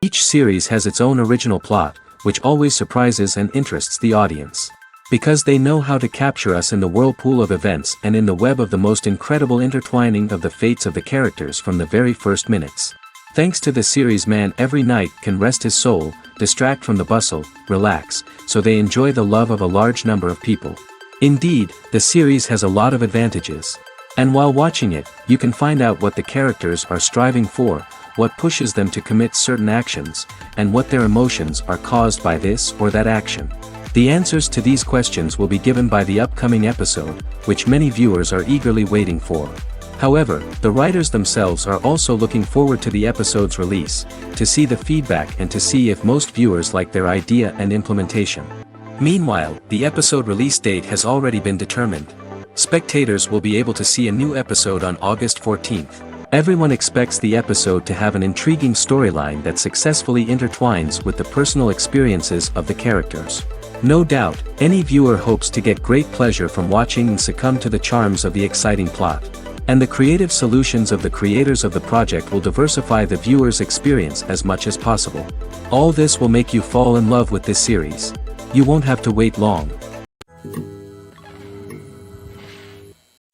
Each series has its own original plot, which always surprises and interests the audience. Because they know how to capture us in the whirlpool of events and in the web of the most incredible intertwining of the fates of the characters from the very first minutes. Thanks to the series, man every night can rest his soul, distract from the bustle, relax, so they enjoy the love of a large number of people. Indeed, the series has a lot of advantages. And while watching it, you can find out what the characters are striving for, what pushes them to commit certain actions, and what their emotions are caused by this or that action. The answers to these questions will be given by the upcoming episode, which many viewers are eagerly waiting for. However, the writers themselves are also looking forward to the episode's release, to see the feedback and to see if most viewers like their idea and implementation. Meanwhile, the episode release date has already been determined. Spectators will be able to see a new episode on August 14th. Everyone expects the episode to have an intriguing storyline that successfully intertwines with the personal experiences of the characters. No doubt, any viewer hopes to get great pleasure from watching and succumb to the charms of the exciting plot. And the creative solutions of the creators of the project will diversify the viewer's experience as much as possible. All this will make you fall in love with this series. You won't have to wait long.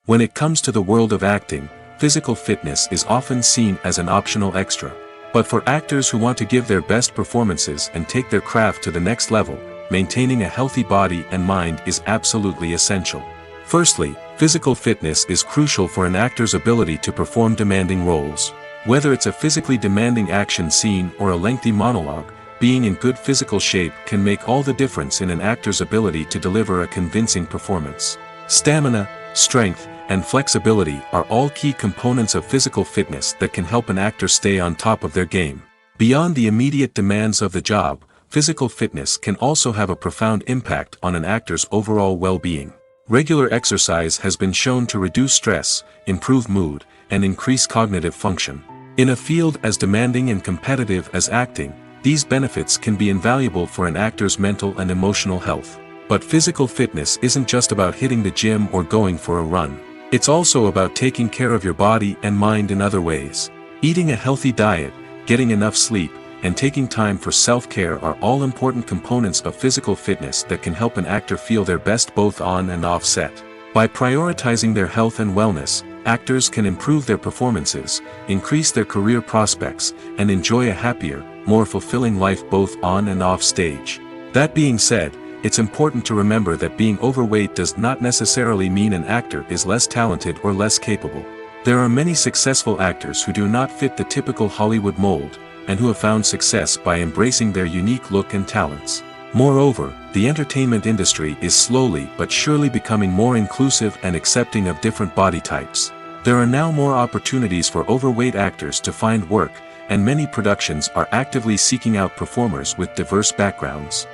When it comes to the world of acting, physical fitness is often seen as an optional extra. But for actors who want to give their best performances and take their craft to the next level, maintaining a healthy body and mind is absolutely essential. Firstly, physical fitness is crucial for an actor's ability to perform demanding roles. Whether it's a physically demanding action scene or a lengthy monologue, being in good physical shape can make all the difference in an actor's ability to deliver a convincing performance. Stamina, strength, and flexibility are all key components of physical fitness that can help an actor stay on top of their game. Beyond the immediate demands of the job, physical fitness can also have a profound impact on an actor's overall well-being. Regular exercise has been shown to reduce stress, improve mood, and increase cognitive function. In a field as demanding and competitive as acting, these benefits can be invaluable for an actor's mental and emotional health. But physical fitness isn't just about hitting the gym or going for a run. It's also about taking care of your body and mind in other ways. Eating a healthy diet, getting enough sleep, and taking time for self-care are all important components of physical fitness that can help an actor feel their best both on and off set. By prioritizing their health and wellness, actors can improve their performances, increase their career prospects, and enjoy a happier, more fulfilling life both on and off stage. That being said, it's important to remember that being overweight does not necessarily mean an actor is less talented or less capable. There are many successful actors who do not fit the typical Hollywood mold, and who have found success by embracing their unique look and talents. Moreover, the entertainment industry is slowly but surely becoming more inclusive and accepting of different body types. There are now more opportunities for overweight actors to find work, and many productions are actively seeking out performers with diverse backgrounds.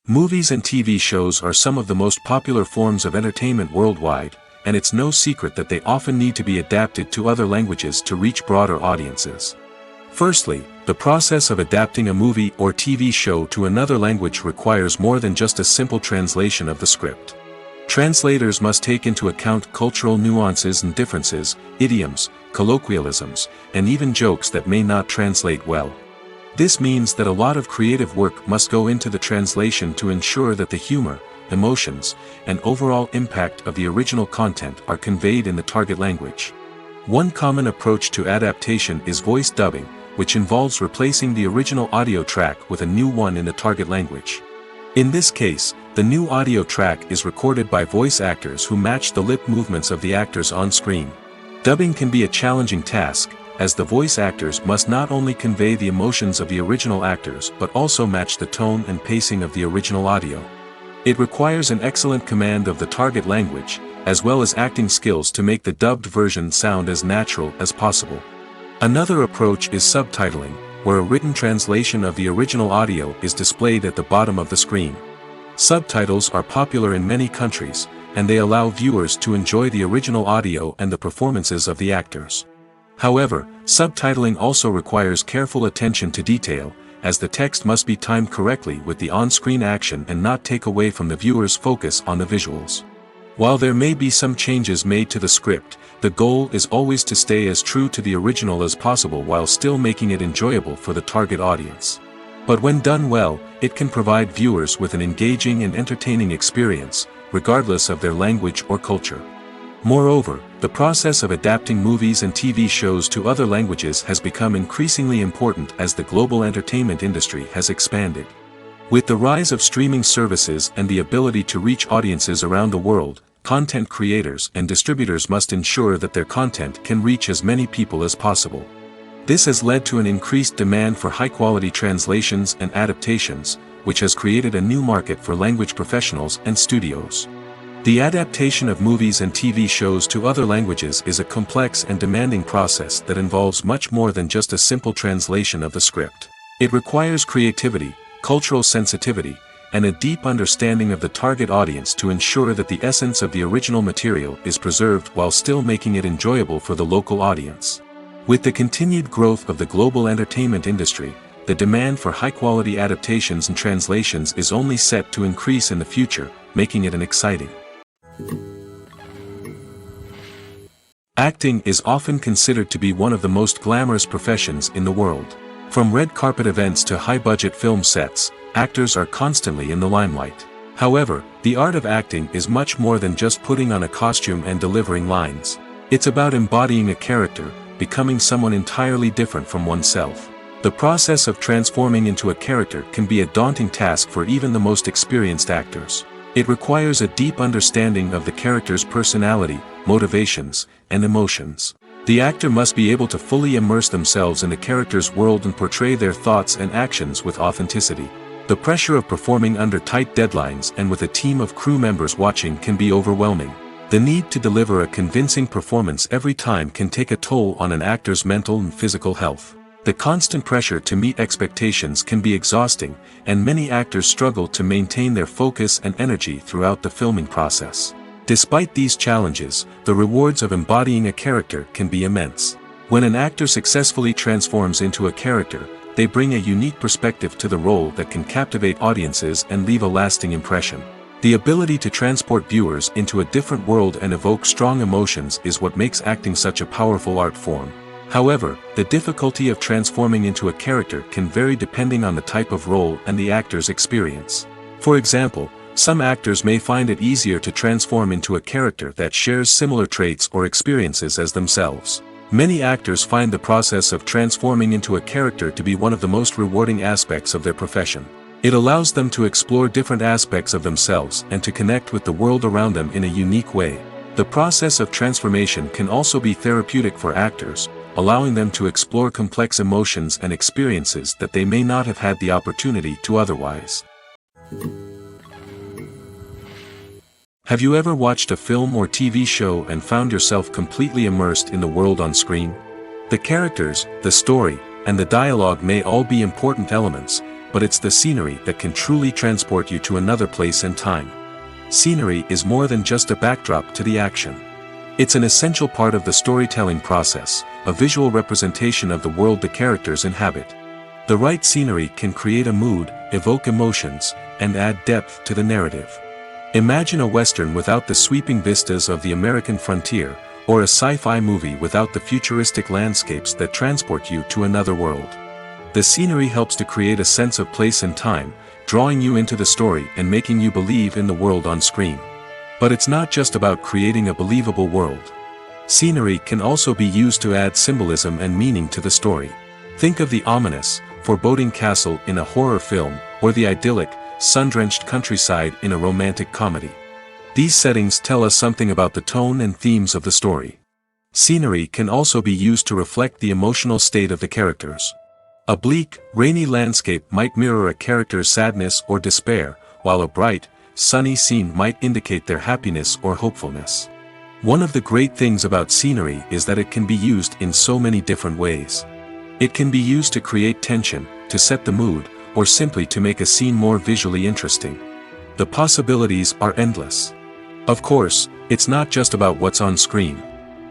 Movies and TV shows are some of the most popular forms of entertainment worldwide, and it's no secret that they often need to be adapted to other languages to reach broader audiences. Firstly, the process of adapting a movie or TV show to another language requires more than just a simple translation of the script. Translators must take into account cultural nuances and differences, idioms, colloquialisms, and even jokes that may not translate well. This means that a lot of creative work must go into the translation to ensure that the humor, emotions, and overall impact of the original content are conveyed in the target language. One common approach to adaptation is voice dubbing, which involves replacing the original audio track with a new one in the target language. In this case, the new audio track is recorded by voice actors who match the lip movements of the actors on screen. Dubbing can be a challenging task, as the voice actors must not only convey the emotions of the original actors but also match the tone and pacing of the original audio. It requires an excellent command of the target language, as well as acting skills to make the dubbed version sound as natural as possible. Another approach is subtitling, where a written translation of the original audio is displayed at the bottom of the screen. Subtitles are popular in many countries, and they allow viewers to enjoy the original audio and the performances of the actors. However, subtitling also requires careful attention to detail, as the text must be timed correctly with the on-screen action and not take away from the viewer's focus on the visuals. While there may be some changes made to the script, the goal is always to stay as true to the original as possible while still making it enjoyable for the target audience. But when done well, it can provide viewers with an engaging and entertaining experience, regardless of their language or culture. Moreover, the process of adapting movies and TV shows to other languages has become increasingly important as the global entertainment industry has expanded. With the rise of streaming services and the ability to reach audiences around the world, content creators and distributors must ensure that their content can reach as many people as possible. This has led to an increased demand for high-quality translations and adaptations, which has created a new market for language professionals and studios. The adaptation of movies and TV shows to other languages is a complex and demanding process that involves much more than just a simple translation of the script. It requires creativity, cultural sensitivity, and a deep understanding of the target audience to ensure that the essence of the original material is preserved while still making it enjoyable for the local audience. With the continued growth of the global entertainment industry, the demand for high-quality adaptations and translations is only set to increase in the future, making it an exciting. Acting is often considered to be one of the most glamorous professions in the world. From red carpet events to high-budget film sets, actors are constantly in the limelight. However, the art of acting is much more than just putting on a costume and delivering lines. It's about embodying a character, becoming someone entirely different from oneself. The process of transforming into a character can be a daunting task for even the most experienced actors. It requires a deep understanding of the character's personality, motivations, and emotions. The actor must be able to fully immerse themselves in the character's world and portray their thoughts and actions with authenticity. The pressure of performing under tight deadlines and with a team of crew members watching can be overwhelming. The need to deliver a convincing performance every time can take a toll on an actor's mental and physical health. The constant pressure to meet expectations can be exhausting, and many actors struggle to maintain their focus and energy throughout the filming process. Despite these challenges, the rewards of embodying a character can be immense. When an actor successfully transforms into a character, they bring a unique perspective to the role that can captivate audiences and leave a lasting impression. The ability to transport viewers into a different world and evoke strong emotions is what makes acting such a powerful art form. However, the difficulty of transforming into a character can vary depending on the type of role and the actor's experience. For example, some actors may find it easier to transform into a character that shares similar traits or experiences as themselves. Many actors find the process of transforming into a character to be one of the most rewarding aspects of their profession. It allows them to explore different aspects of themselves and to connect with the world around them in a unique way. The process of transformation can also be therapeutic for actors, allowing them to explore complex emotions and experiences that they may not have had the opportunity to otherwise. Have you ever watched a film or TV show and found yourself completely immersed in the world on screen? The characters, the story, and the dialogue may all be important elements, but it's the scenery that can truly transport you to another place and time. Scenery is more than just a backdrop to the action. It's an essential part of the storytelling process, a visual representation of the world the characters inhabit. The right scenery can create a mood, evoke emotions, and add depth to the narrative. Imagine a Western without the sweeping vistas of the American frontier, or a sci-fi movie without the futuristic landscapes that transport you to another world. The scenery helps to create a sense of place and time, drawing you into the story and making you believe in the world on screen. But it's not just about creating a believable world. Scenery can also be used to add symbolism and meaning to the story. Think of the ominous, foreboding castle in a horror film, or the idyllic, sun-drenched countryside in a romantic comedy. These settings tell us something about the tone and themes of the story. Scenery can also be used to reflect the emotional state of the characters. A bleak, rainy landscape might mirror a character's sadness or despair, while a bright, sunny scene might indicate their happiness or hopefulness. One of the great things about scenery is that it can be used in so many different ways. It can be used to create tension, to set the mood, or simply to make a scene more visually interesting. The possibilities are endless. Of course, it's not just about what's on screen.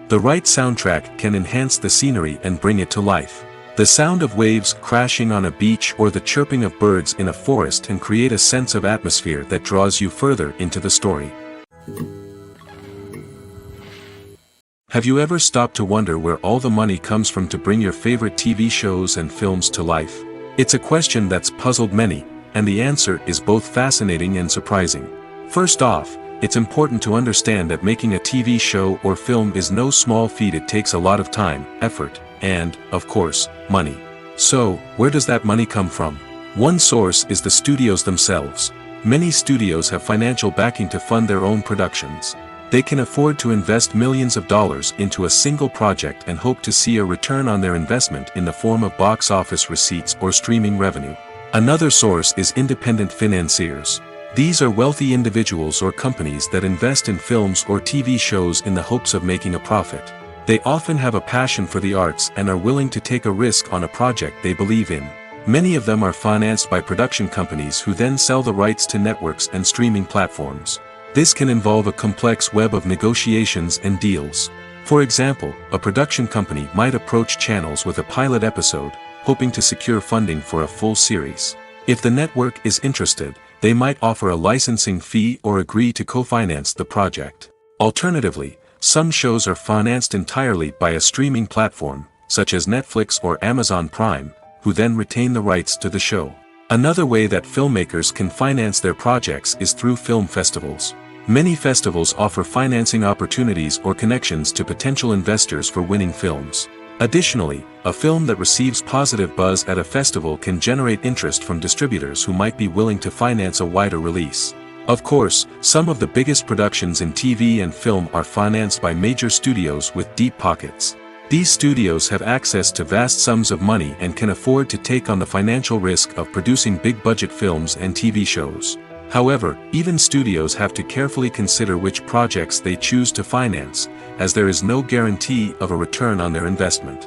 The right soundtrack can enhance the scenery and bring it to life. The sound of waves crashing on a beach or the chirping of birds in a forest can create a sense of atmosphere that draws you further into the story. Have you ever stopped to wonder where all the money comes from to bring your favorite TV shows and films to life? It's a question that's puzzled many, and the answer is both fascinating and surprising. First off, it's important to understand that making a TV show or film is no small feat. It takes a lot of time, effort, and, of course, money. So, where does that money come from? One source is the studios themselves. Many studios have financial backing to fund their own productions. They can afford to invest millions of dollars into a single project and hope to see a return on their investment in the form of box office receipts or streaming revenue. Another source is independent financiers. These are wealthy individuals or companies that invest in films or TV shows in the hopes of making a profit. They often have a passion for the arts and are willing to take a risk on a project they believe in. Many of them are financed by production companies who then sell the rights to networks and streaming platforms. This can involve a complex web of negotiations and deals. For example, a production company might approach channels with a pilot episode, hoping to secure funding for a full series. If the network is interested, they might offer a licensing fee or agree to co-finance the project. Alternatively, some shows are financed entirely by a streaming platform, such as Netflix or Amazon Prime, who then retain the rights to the show. Another way that filmmakers can finance their projects is through film festivals. Many festivals offer financing opportunities or connections to potential investors for winning films. Additionally, a film that receives positive buzz at a festival can generate interest from distributors who might be willing to finance a wider release. Of course, some of the biggest productions in TV and film are financed by major studios with deep pockets. These studios have access to vast sums of money and can afford to take on the financial risk of producing big-budget films and TV shows. However, even studios have to carefully consider which projects they choose to finance, as there is no guarantee of a return on their investment.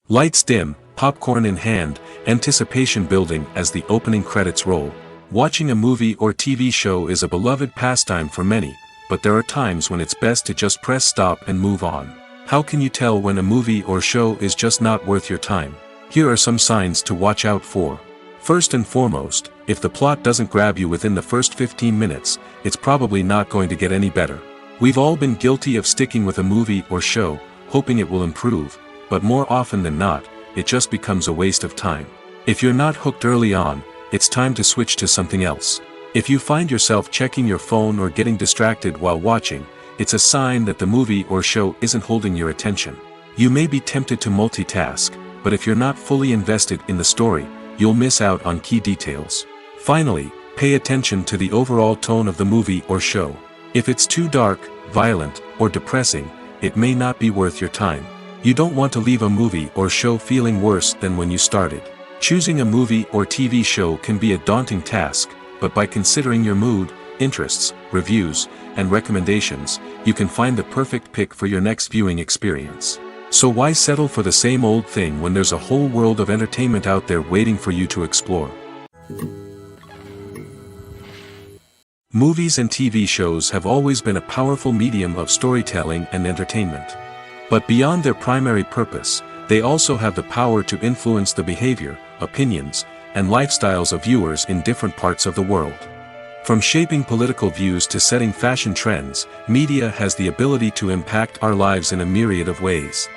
Lights dim, popcorn in hand, anticipation building as the opening credits roll. Watching a movie or TV show is a beloved pastime for many, but there are times when it's best to just press stop and move on. How can you tell when a movie or show is just not worth your time? Here are some signs to watch out for. First and foremost, if the plot doesn't grab you within the first 15 minutes, it's probably not going to get any better. We've all been guilty of sticking with a movie or show, hoping it will improve, but more often than not, it just becomes a waste of time. If you're not hooked early on, it's time to switch to something else. If you find yourself checking your phone or getting distracted while watching, it's a sign that the movie or show isn't holding your attention. You may be tempted to multitask, but if you're not fully invested in the story, you'll miss out on key details. Finally, pay attention to the overall tone of the movie or show. If it's too dark, violent, or depressing, it may not be worth your time. You don't want to leave a movie or show feeling worse than when you started. Choosing a movie or TV show can be a daunting task, but by considering your mood, interests, reviews, and recommendations, you can find the perfect pick for your next viewing experience. So why settle for the same old thing when there's a whole world of entertainment out there waiting for you to explore? Movies and TV shows have always been a powerful medium of storytelling and entertainment. But beyond their primary purpose, they also have the power to influence the behavior, opinions, and lifestyles of viewers in different parts of the world. From shaping political views to setting fashion trends, media has the ability to impact our lives in a myriad of ways.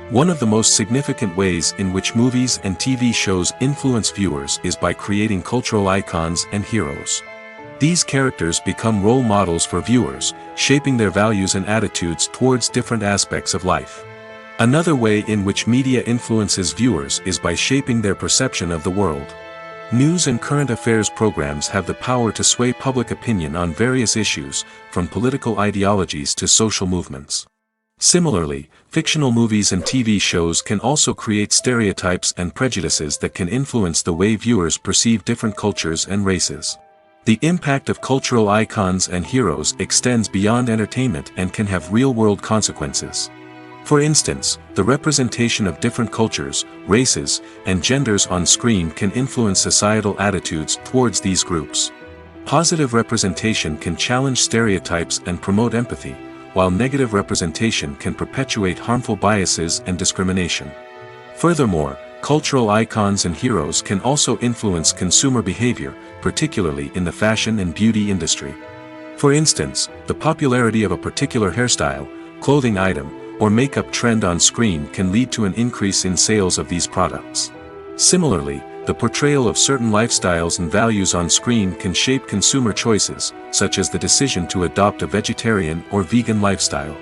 One of the most significant ways in which movies and TV shows influence viewers is by creating cultural icons and heroes. These characters become role models for viewers, shaping their values and attitudes towards different aspects of life. Another way in which media influences viewers is by shaping their perception of the world. News and current affairs programs have the power to sway public opinion on various issues, from political ideologies to social movements. Similarly, fictional movies and TV shows can also create stereotypes and prejudices that can influence the way viewers perceive different cultures and races. The impact of cultural icons and heroes extends beyond entertainment and can have real-world consequences. For instance, the representation of different cultures, races, and genders on screen can influence societal attitudes towards these groups. Positive representation can challenge stereotypes and promote empathy, while negative representation can perpetuate harmful biases and discrimination. Furthermore, cultural icons and heroes can also influence consumer behavior, particularly in the fashion and beauty industry. For instance, the popularity of a particular hairstyle, clothing item, or makeup trend on screen can lead to an increase in sales of these products. Similarly, the portrayal of certain lifestyles and values on screen can shape consumer choices, such as the decision to adopt a vegetarian or vegan lifestyle.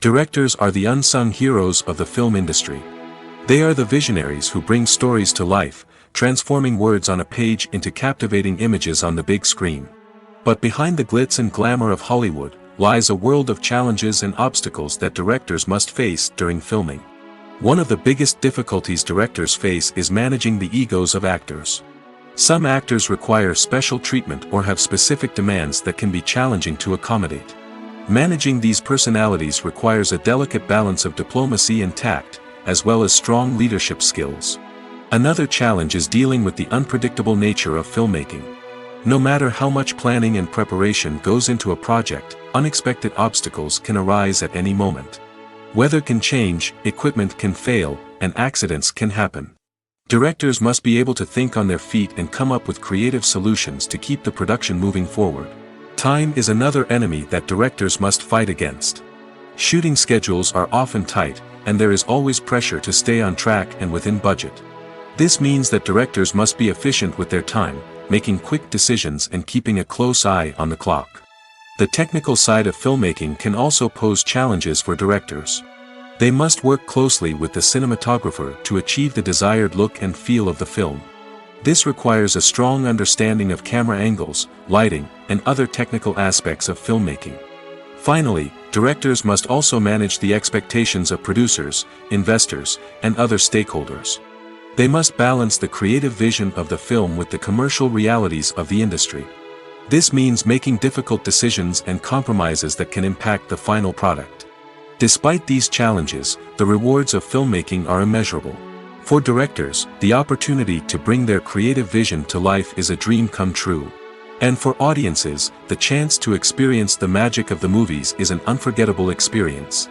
Directors are the unsung heroes of the film industry. They are the visionaries who bring stories to life, transforming words on a page into captivating images on the big screen. But behind the glitz and glamour of Hollywood lies a world of challenges and obstacles that directors must face during filming. One of the biggest difficulties directors face is managing the egos of actors. Some actors require special treatment or have specific demands that can be challenging to accommodate. Managing these personalities requires a delicate balance of diplomacy and tact, as well as strong leadership skills. Another challenge is dealing with the unpredictable nature of filmmaking. No matter how much planning and preparation goes into a project, unexpected obstacles can arise at any moment. Weather can change, equipment can fail, and accidents can happen. Directors must be able to think on their feet and come up with creative solutions to keep the production moving forward. Time is another enemy that directors must fight against. Shooting schedules are often tight, and there is always pressure to stay on track and within budget. This means that directors must be efficient with their time, making quick decisions and keeping a close eye on the clock. The technical side of filmmaking can also pose challenges for directors. They must work closely with the cinematographer to achieve the desired look and feel of the film. This requires a strong understanding of camera angles, lighting, and other technical aspects of filmmaking. Finally, directors must also manage the expectations of producers, investors, and other stakeholders. They must balance the creative vision of the film with the commercial realities of the industry. This means making difficult decisions and compromises that can impact the final product. Despite these challenges, the rewards of filmmaking are immeasurable. For directors, the opportunity to bring their creative vision to life is a dream come true. And for audiences, the chance to experience the magic of the movies is an unforgettable experience.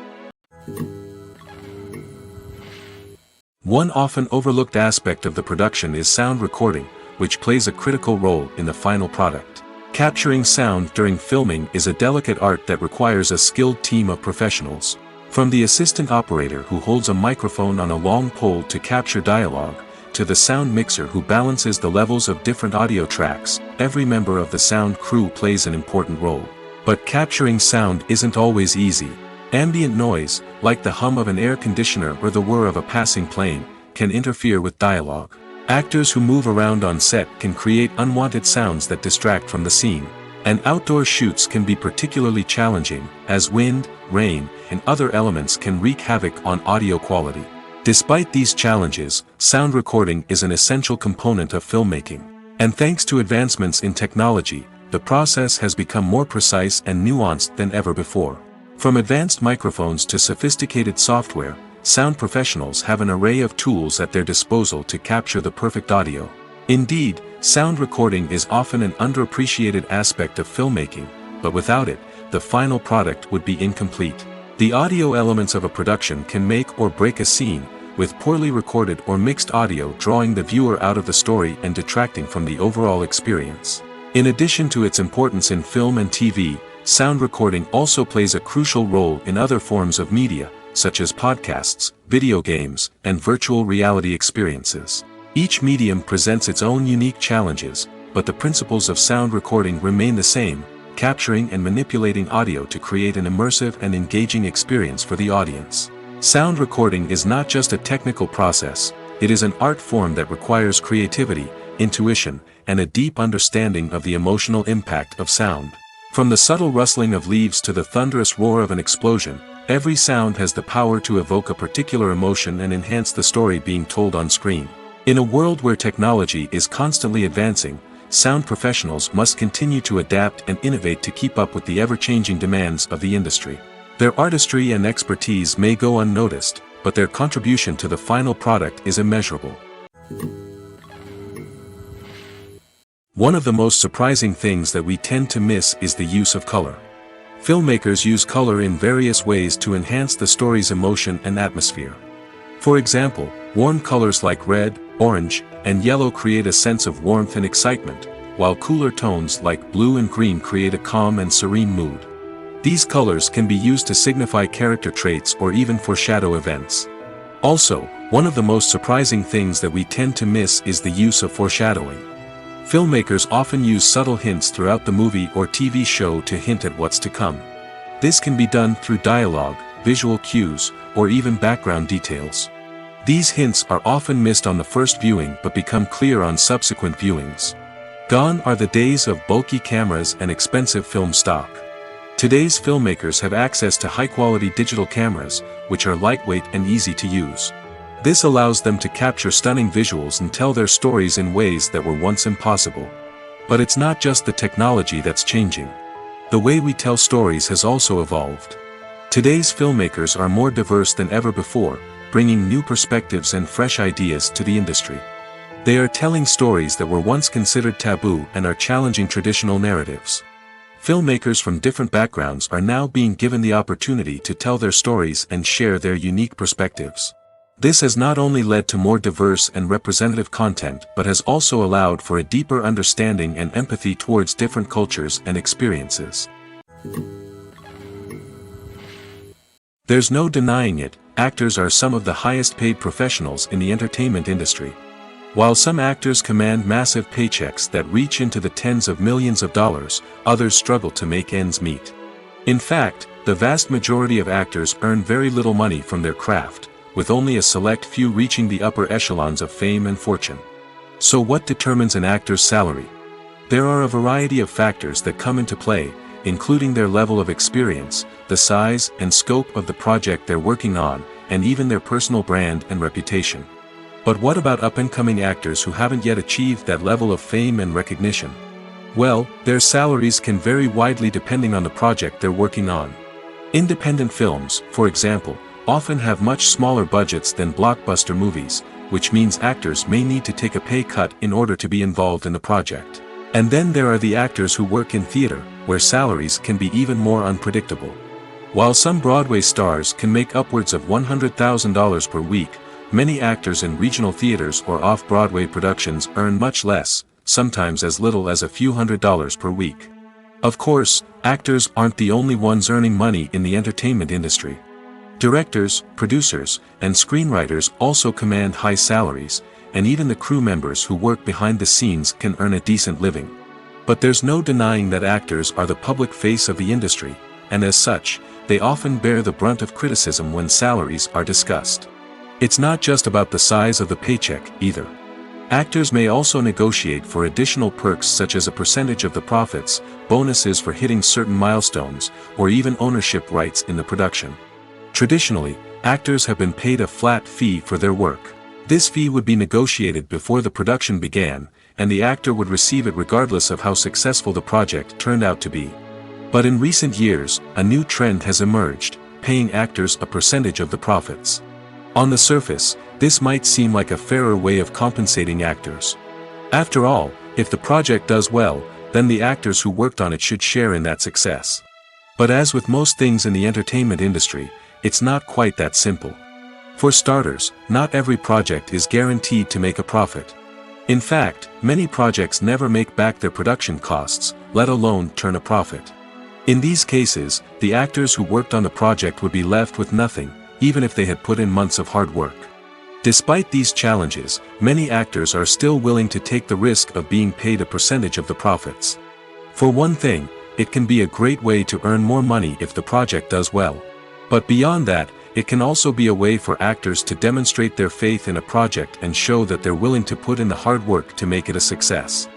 One often overlooked aspect of the production is sound recording, which plays a critical role in the final product. Capturing sound during filming is a delicate art that requires a skilled team of professionals. From the assistant operator who holds a microphone on a long pole to capture dialogue, to the sound mixer who balances the levels of different audio tracks, every member of the sound crew plays an important role. But capturing sound isn't always easy. Ambient noise, like the hum of an air conditioner or the whir of a passing plane, can interfere with dialogue. Actors who move around on set can create unwanted sounds that distract from the scene. And outdoor shoots can be particularly challenging, as wind, rain, and other elements can wreak havoc on audio quality. Despite these challenges, sound recording is an essential component of filmmaking. And thanks to advancements in technology, the process has become more precise and nuanced than ever before. From advanced microphones to sophisticated software, sound professionals have an array of tools at their disposal to capture the perfect audio. Indeed, sound recording is often an underappreciated aspect of filmmaking, but without it, the final product would be incomplete. The audio elements of a production can make or break a scene, with poorly recorded or mixed audio drawing the viewer out of the story and detracting from the overall experience. In addition to its importance in film and TV, sound recording also plays a crucial role in other forms of media, such as podcasts, video games, and virtual reality experiences. Each medium presents its own unique challenges, but the principles of sound recording remain the same, capturing and manipulating audio to create an immersive and engaging experience for the audience. Sound recording is not just a technical process, it is an art form that requires creativity, intuition, and a deep understanding of the emotional impact of sound. From the subtle rustling of leaves to the thunderous roar of an explosion, every sound has the power to evoke a particular emotion and enhance the story being told on screen. In a world where technology is constantly advancing, sound professionals must continue to adapt and innovate to keep up with the ever-changing demands of the industry. Their artistry and expertise may go unnoticed, but their contribution to the final product is immeasurable. One of the most surprising things that we tend to miss is the use of color. Filmmakers use color in various ways to enhance the story's emotion and atmosphere. For example, warm colors like red, orange, and yellow create a sense of warmth and excitement, while cooler tones like blue and green create a calm and serene mood. These colors can be used to signify character traits or even foreshadow events. Also, one of the most surprising things that we tend to miss is the use of foreshadowing. Filmmakers often use subtle hints throughout the movie or TV show to hint at what's to come. This can be done through dialogue, visual cues, or even background details. These hints are often missed on the first viewing but become clear on subsequent viewings. Gone are the days of bulky cameras and expensive film stock. Today's filmmakers have access to high-quality digital cameras, which are lightweight and easy to use. This allows them to capture stunning visuals and tell their stories in ways that were once impossible. But it's not just the technology that's changing. The way we tell stories has also evolved. Today's filmmakers are more diverse than ever before, bringing new perspectives and fresh ideas to the industry. They are telling stories that were once considered taboo and are challenging traditional narratives. Filmmakers from different backgrounds are now being given the opportunity to tell their stories and share their unique perspectives. This has not only led to more diverse and representative content but has also allowed for a deeper understanding and empathy towards different cultures and experiences. There's no denying it, actors are some of the highest paid professionals in the entertainment industry. While some actors command massive paychecks that reach into the tens of millions of dollars, others struggle to make ends meet. In fact, the vast majority of actors earn very little money from their craft, with only a select few reaching the upper echelons of fame and fortune. So what determines an actor's salary? There are a variety of factors that come into play, including their level of experience, the size and scope of the project they're working on, and even their personal brand and reputation. But what about up-and-coming actors who haven't yet achieved that level of fame and recognition? Well, their salaries can vary widely depending on the project they're working on. Independent films, for example, often have much smaller budgets than blockbuster movies, which means actors may need to take a pay cut in order to be involved in the project. And then there are the actors who work in theater, where salaries can be even more unpredictable. While some Broadway stars can make upwards of $100,000 per week, many actors in regional theaters or off-Broadway productions earn much less, sometimes as little as a few $100s per week. Of course, actors aren't the only ones earning money in the entertainment industry. Directors, producers, and screenwriters also command high salaries, and even the crew members who work behind the scenes can earn a decent living. But there's no denying that actors are the public face of the industry, and as such, they often bear the brunt of criticism when salaries are discussed. It's not just about the size of the paycheck, either. Actors may also negotiate for additional perks such as a percentage of the profits, bonuses for hitting certain milestones, or even ownership rights in the production. Traditionally, actors have been paid a flat fee for their work. This fee would be negotiated before the production began, and the actor would receive it regardless of how successful the project turned out to be. But in recent years, a new trend has emerged, paying actors a percentage of the profits. On the surface, this might seem like a fairer way of compensating actors. After all, if the project does well, then the actors who worked on it should share in that success. But as with most things in the entertainment industry, it's not quite that simple. For starters, not every project is guaranteed to make a profit. In fact, many projects never make back their production costs, let alone turn a profit. In these cases, the actors who worked on the project would be left with nothing, even if they had put in months of hard work. Despite these challenges, many actors are still willing to take the risk of being paid a percentage of the profits. For one thing, it can be a great way to earn more money if the project does well. But beyond that, it can also be a way for actors to demonstrate their faith in a project and show that they're willing to put in the hard work to make it a success.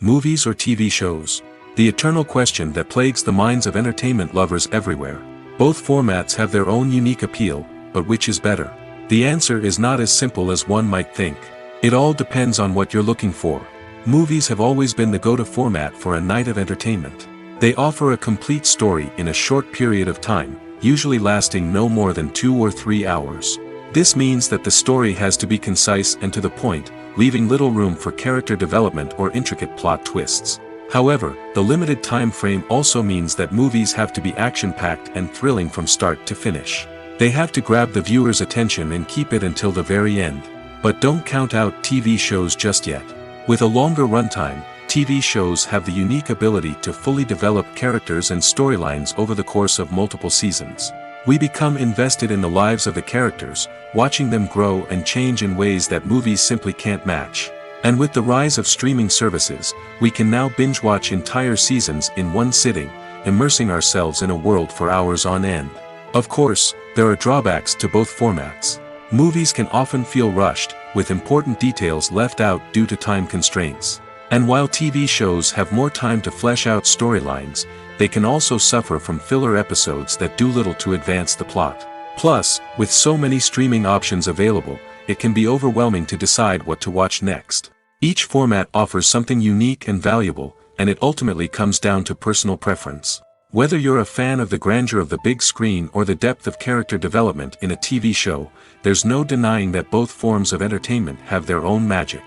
Movies or TV shows? The eternal question that plagues the minds of entertainment lovers everywhere. Both formats have their own unique appeal, but which is better? The answer is not as simple as one might think. It all depends on what you're looking for. Movies have always been the go-to format for a night of entertainment. They offer a complete story in a short period of time, usually lasting no more than 2 or 3 hours. This means that the story has to be concise and to the point, leaving little room for character development or intricate plot twists. However, the limited time frame also means that movies have to be action-packed and thrilling from start to finish. They have to grab the viewer's attention and keep it until the very end. But don't count out TV shows just yet. With a longer runtime, TV shows have the unique ability to fully develop characters and storylines over the course of multiple seasons. We become invested in the lives of the characters, watching them grow and change in ways that movies simply can't match. And with the rise of streaming services, we can now binge-watch entire seasons in one sitting, immersing ourselves in a world for hours on end. Of course, there are drawbacks to both formats. Movies can often feel rushed, with important details left out due to time constraints. And while TV shows have more time to flesh out storylines, they can also suffer from filler episodes that do little to advance the plot. Plus, with so many streaming options available, it can be overwhelming to decide what to watch next. Each format offers something unique and valuable, and it ultimately comes down to personal preference. Whether you're a fan of the grandeur of the big screen or the depth of character development in a TV show, there's no denying that both forms of entertainment have their own magic.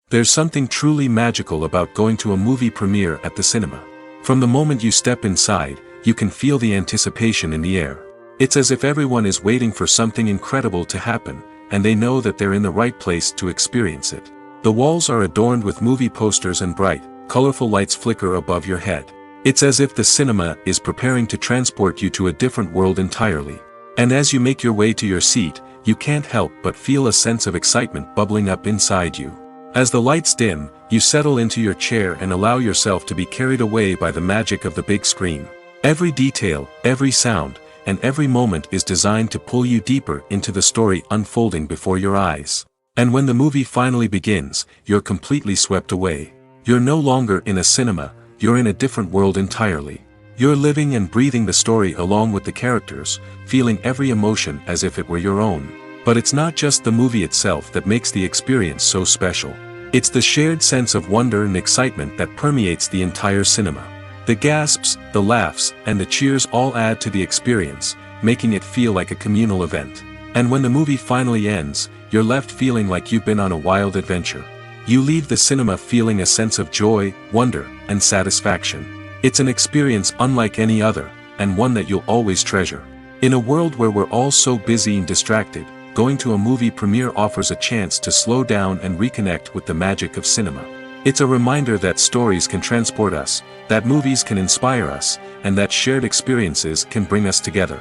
There's something truly magical about going to a movie premiere at the cinema. From the moment you step inside, you can feel the anticipation in the air. It's as if everyone is waiting for something incredible to happen, and they know that they're in the right place to experience it. The walls are adorned with movie posters and bright, colorful lights flicker above your head. It's as if the cinema is preparing to transport you to a different world entirely. And as you make your way to your seat, you can't help but feel a sense of excitement bubbling up inside you. As the lights dim, you settle into your chair and allow yourself to be carried away by the magic of the big screen. Every detail, every sound, and every moment is designed to pull you deeper into the story unfolding before your eyes. And when the movie finally begins, you're completely swept away. You're no longer in a cinema, you're in a different world entirely. You're living and breathing the story along with the characters, feeling every emotion as if it were your own. But it's not just the movie itself that makes the experience so special. It's the shared sense of wonder and excitement that permeates the entire cinema. The gasps, the laughs, and the cheers all add to the experience, making it feel like a communal event. And when the movie finally ends, you're left feeling like you've been on a wild adventure. You leave the cinema feeling a sense of joy, wonder, and satisfaction. It's an experience unlike any other, and one that you'll always treasure. In a world where we're all so busy and distracted, going to a movie premiere offers a chance to slow down and reconnect with the magic of cinema. It's a reminder that stories can transport us, that movies can inspire us, and that shared experiences can bring us together.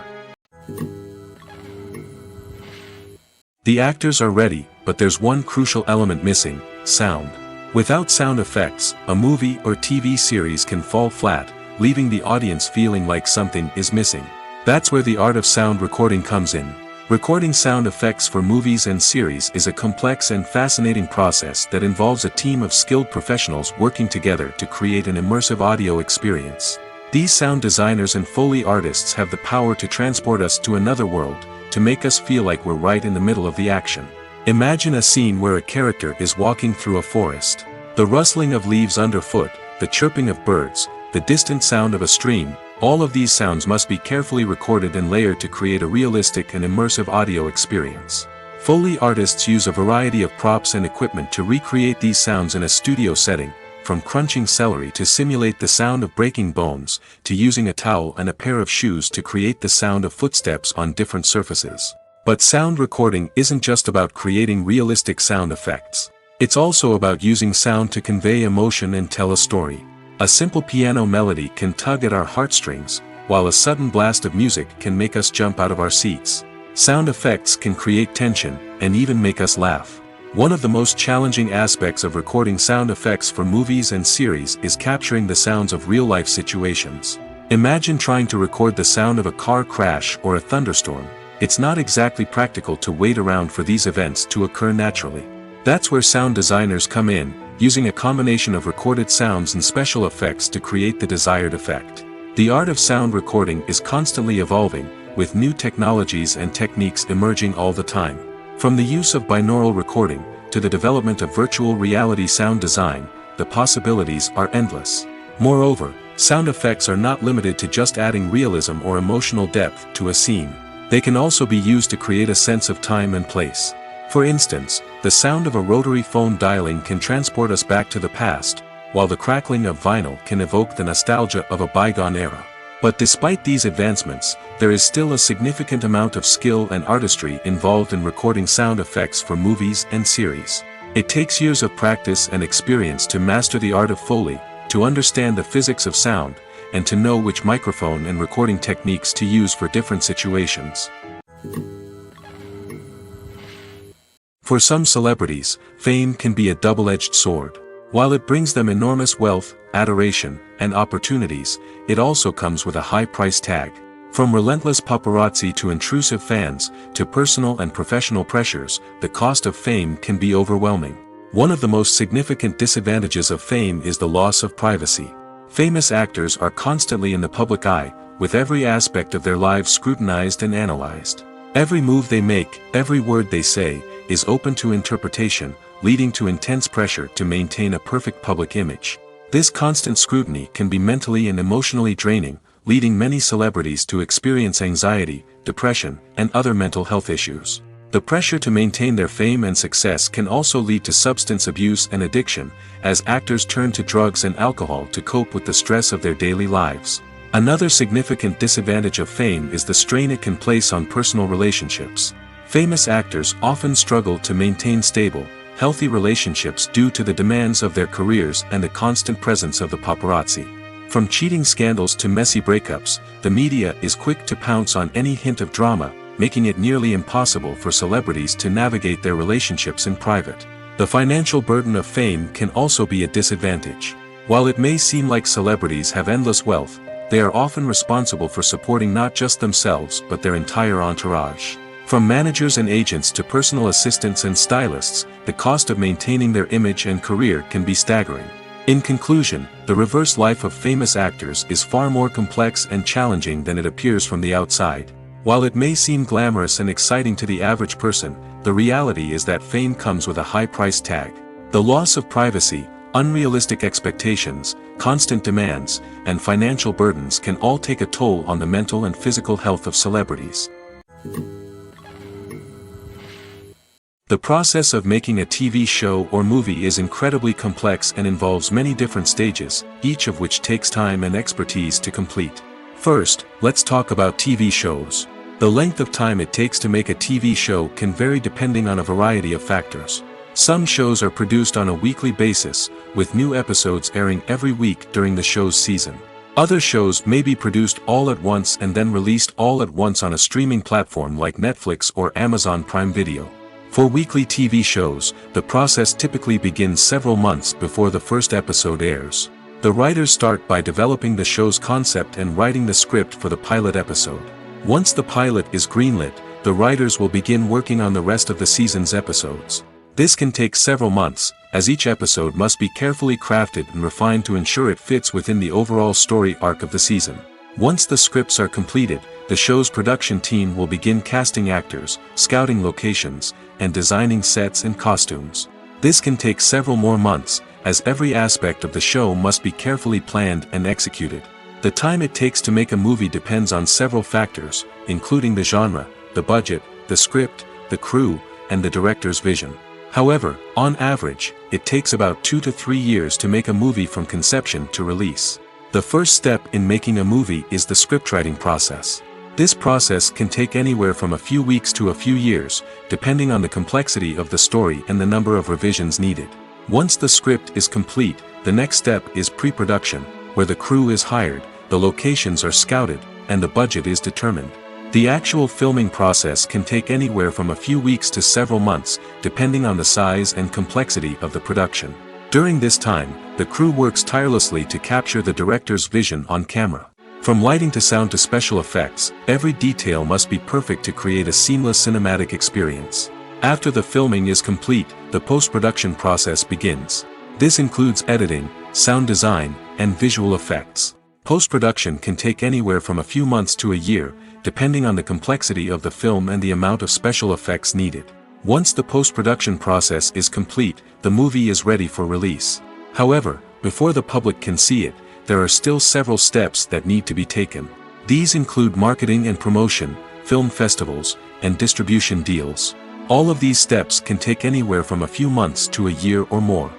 The actors are ready, but there's one crucial element missing: sound. Without sound effects, a movie or TV series can fall flat, leaving the audience feeling like something is missing. That's where the art of sound recording comes in. Recording sound effects for movies and series is a complex and fascinating process that involves a team of skilled professionals working together to create an immersive audio experience. These sound designers and Foley artists have the power to transport us to another world, to make us feel like we're right in the middle of the action. Imagine a scene where a character is walking through a forest. The rustling of leaves underfoot, the chirping of birds, the distant sound of a stream, all of these sounds must be carefully recorded and layered to create a realistic and immersive audio experience. Foley artists use a variety of props and equipment to recreate these sounds in a studio setting, from crunching celery to simulate the sound of breaking bones, to using a towel and a pair of shoes to create the sound of footsteps on different surfaces. But sound recording isn't just about creating realistic sound effects. It's also about using sound to convey emotion and tell a story. A simple piano melody can tug at our heartstrings, while a sudden blast of music can make us jump out of our seats. Sound effects can create tension, and even make us laugh. One of the most challenging aspects of recording sound effects for movies and series is capturing the sounds of real-life situations. Imagine trying to record the sound of a car crash or a thunderstorm. It's not exactly practical to wait around for these events to occur naturally. That's where sound designers come in, using a combination of recorded sounds and special effects to create the desired effect. The art of sound recording is constantly evolving, with new technologies and techniques emerging all the time. From the use of binaural recording, to the development of virtual reality sound design, the possibilities are endless. Moreover, sound effects are not limited to just adding realism or emotional depth to a scene. They can also be used to create a sense of time and place. For instance, the sound of a rotary phone dialing can transport us back to the past, while the crackling of vinyl can evoke the nostalgia of a bygone era. But despite these advancements, there is still a significant amount of skill and artistry involved in recording sound effects for movies and series. It takes years of practice and experience to master the art of Foley, to understand the physics of sound, and to know which microphone and recording techniques to use for different situations. For some celebrities, fame can be a double-edged sword. While it brings them enormous wealth, adoration, and opportunities, it also comes with a high price tag. From relentless paparazzi to intrusive fans, to personal and professional pressures, the cost of fame can be overwhelming. One of the most significant disadvantages of fame is the loss of privacy. Famous actors are constantly in the public eye, with every aspect of their lives scrutinized and analyzed. Every move they make, every word they say, is open to interpretation, leading to intense pressure to maintain a perfect public image. This constant scrutiny can be mentally and emotionally draining, leading many celebrities to experience anxiety, depression, and other mental health issues. The pressure to maintain their fame and success can also lead to substance abuse and addiction, as actors turn to drugs and alcohol to cope with the stress of their daily lives. Another significant disadvantage of fame is the strain it can place on personal relationships. Famous actors often struggle to maintain stable, healthy relationships due to the demands of their careers and the constant presence of the paparazzi. From cheating scandals to messy breakups, the media is quick to pounce on any hint of drama, making it nearly impossible for celebrities to navigate their relationships in private. The financial burden of fame can also be a disadvantage. While it may seem like celebrities have endless wealth, they are often responsible for supporting not just themselves but their entire entourage. From managers and agents to personal assistants and stylists, the cost of maintaining their image and career can be staggering. In conclusion, the reverse life of famous actors is far more complex and challenging than it appears from the outside. While it may seem glamorous and exciting to the average person, the reality is that fame comes with a high price tag. The loss of privacy, unrealistic expectations, constant demands, and financial burdens can all take a toll on the mental and physical health of celebrities. The process of making a TV show or movie is incredibly complex and involves many different stages, each of which takes time and expertise to complete. First, let's talk about TV shows. The length of time it takes to make a TV show can vary depending on a variety of factors. Some shows are produced on a weekly basis, with new episodes airing every week during the show's season. Other shows may be produced all at once and then released all at once on a streaming platform like Netflix or Amazon Prime Video. For weekly TV shows, the process typically begins several months before the first episode airs. The writers start by developing the show's concept and writing the script for the pilot episode. Once the pilot is greenlit, the writers will begin working on the rest of the season's episodes. This can take several months, as each episode must be carefully crafted and refined to ensure it fits within the overall story arc of the season. Once the scripts are completed, the show's production team will begin casting actors, scouting locations, and designing sets and costumes. This can take several more months, as every aspect of the show must be carefully planned and executed. The time it takes to make a movie depends on several factors, including the genre, the budget, the script, the crew, and the director's vision. However, on average, it takes about 2 to 3 years to make a movie from conception to release. The first step in making a movie is the scriptwriting process. This process can take anywhere from a few weeks to a few years, depending on the complexity of the story and the number of revisions needed. Once the script is complete, the next step is pre-production, where the crew is hired, the locations are scouted, and the budget is determined. The actual filming process can take anywhere from a few weeks to several months, depending on the size and complexity of the production. During this time, the crew works tirelessly to capture the director's vision on camera. From lighting to sound to special effects, every detail must be perfect to create a seamless cinematic experience. After the filming is complete, the post-production process begins. This includes editing, sound design, and visual effects. Post-production can take anywhere from a few months to a year, depending on the complexity of the film and the amount of special effects needed. Once the post-production process is complete, the movie is ready for release. However, before the public can see it, there are still several steps that need to be taken. These include marketing and promotion, film festivals, and distribution deals. All of these steps can take anywhere from a few months to a year or more.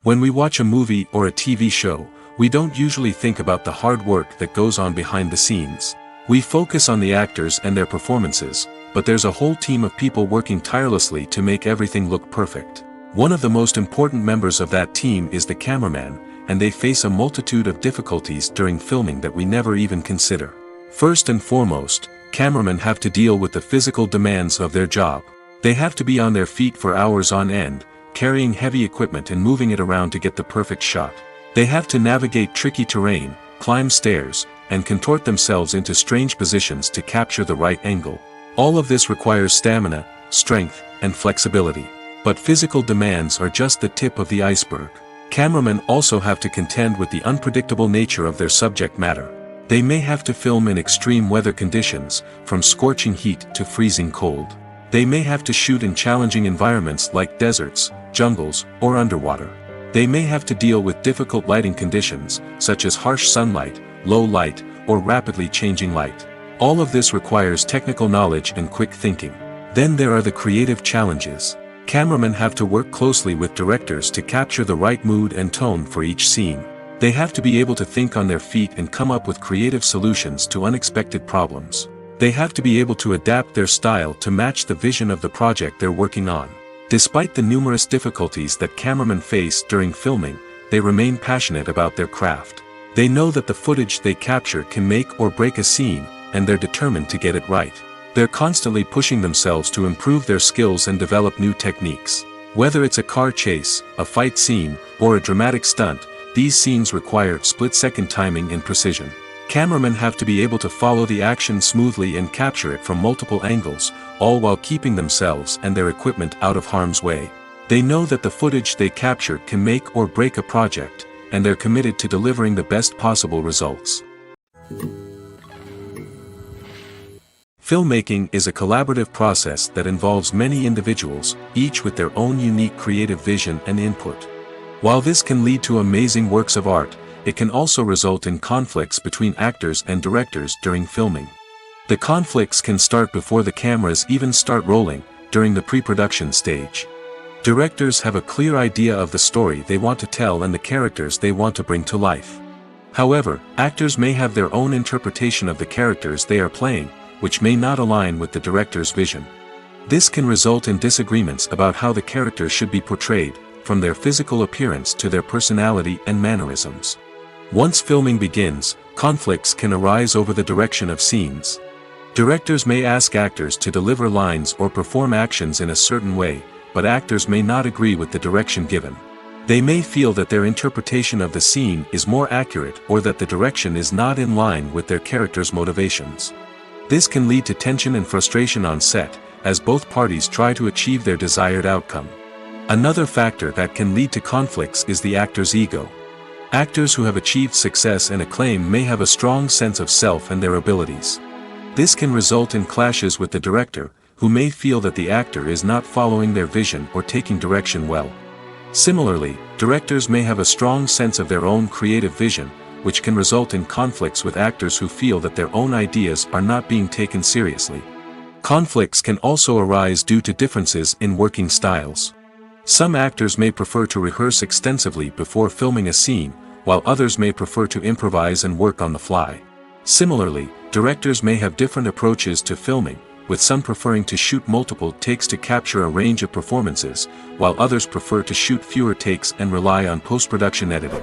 When we watch a movie or a TV show, we don't usually think about the hard work that goes on behind the scenes. We focus on the actors and their performances, but there's a whole team of people working tirelessly to make everything look perfect. One of the most important members of that team is the cameraman, and they face a multitude of difficulties during filming that we never even consider. First and foremost, cameramen have to deal with the physical demands of their job. They have to be on their feet for hours on end, carrying heavy equipment and moving it around to get the perfect shot. They have to navigate tricky terrain, climb stairs, and contort themselves into strange positions to capture the right angle. All of this requires stamina, strength, and flexibility. But physical demands are just the tip of the iceberg. Cameramen also have to contend with the unpredictable nature of their subject matter. They may have to film in extreme weather conditions, from scorching heat to freezing cold. They may have to shoot in challenging environments like deserts, jungles, or underwater. They may have to deal with difficult lighting conditions, such as harsh sunlight, low light, or rapidly changing light. All of this requires technical knowledge and quick thinking. Then there are the creative challenges. Cameramen have to work closely with directors to capture the right mood and tone for each scene. They have to be able to think on their feet and come up with creative solutions to unexpected problems. They have to be able to adapt their style to match the vision of the project they're working on. Despite the numerous difficulties that cameramen face during filming, they remain passionate about their craft. They know that the footage they capture can make or break a scene, and they're determined to get it right. They're constantly pushing themselves to improve their skills and develop new techniques. Whether it's a car chase, a fight scene, or a dramatic stunt, these scenes require split-second timing and precision. Cameramen have to be able to follow the action smoothly and capture it from multiple angles, all while keeping themselves and their equipment out of harm's way. They know that the footage they capture can make or break a project, and they're committed to delivering the best possible results. Filmmaking is a collaborative process that involves many individuals, each with their own unique creative vision and input. While this can lead to amazing works of art, it can also result in conflicts between actors and directors during filming. The conflicts can start before the cameras even start rolling, during the pre-production stage. Directors have a clear idea of the story they want to tell and the characters they want to bring to life. However, actors may have their own interpretation of the characters they are playing, which may not align with the director's vision. This can result in disagreements about how the characters should be portrayed, from their physical appearance to their personality and mannerisms. Once filming begins, conflicts can arise over the direction of scenes. Directors may ask actors to deliver lines or perform actions in a certain way, but actors may not agree with the direction given. They may feel that their interpretation of the scene is more accurate or that the direction is not in line with their character's motivations. This can lead to tension and frustration on set, as both parties try to achieve their desired outcome. Another factor that can lead to conflicts is the actor's ego. Actors who have achieved success and acclaim may have a strong sense of self and their abilities. This can result in clashes with the director, who may feel that the actor is not following their vision or taking direction well. Similarly, directors may have a strong sense of their own creative vision, which can result in conflicts with actors who feel that their own ideas are not being taken seriously. Conflicts can also arise due to differences in working styles. Some actors may prefer to rehearse extensively before filming a scene, while others may prefer to improvise and work on the fly. Similarly, directors may have different approaches to filming, with some preferring to shoot multiple takes to capture a range of performances, while others prefer to shoot fewer takes and rely on post-production editing.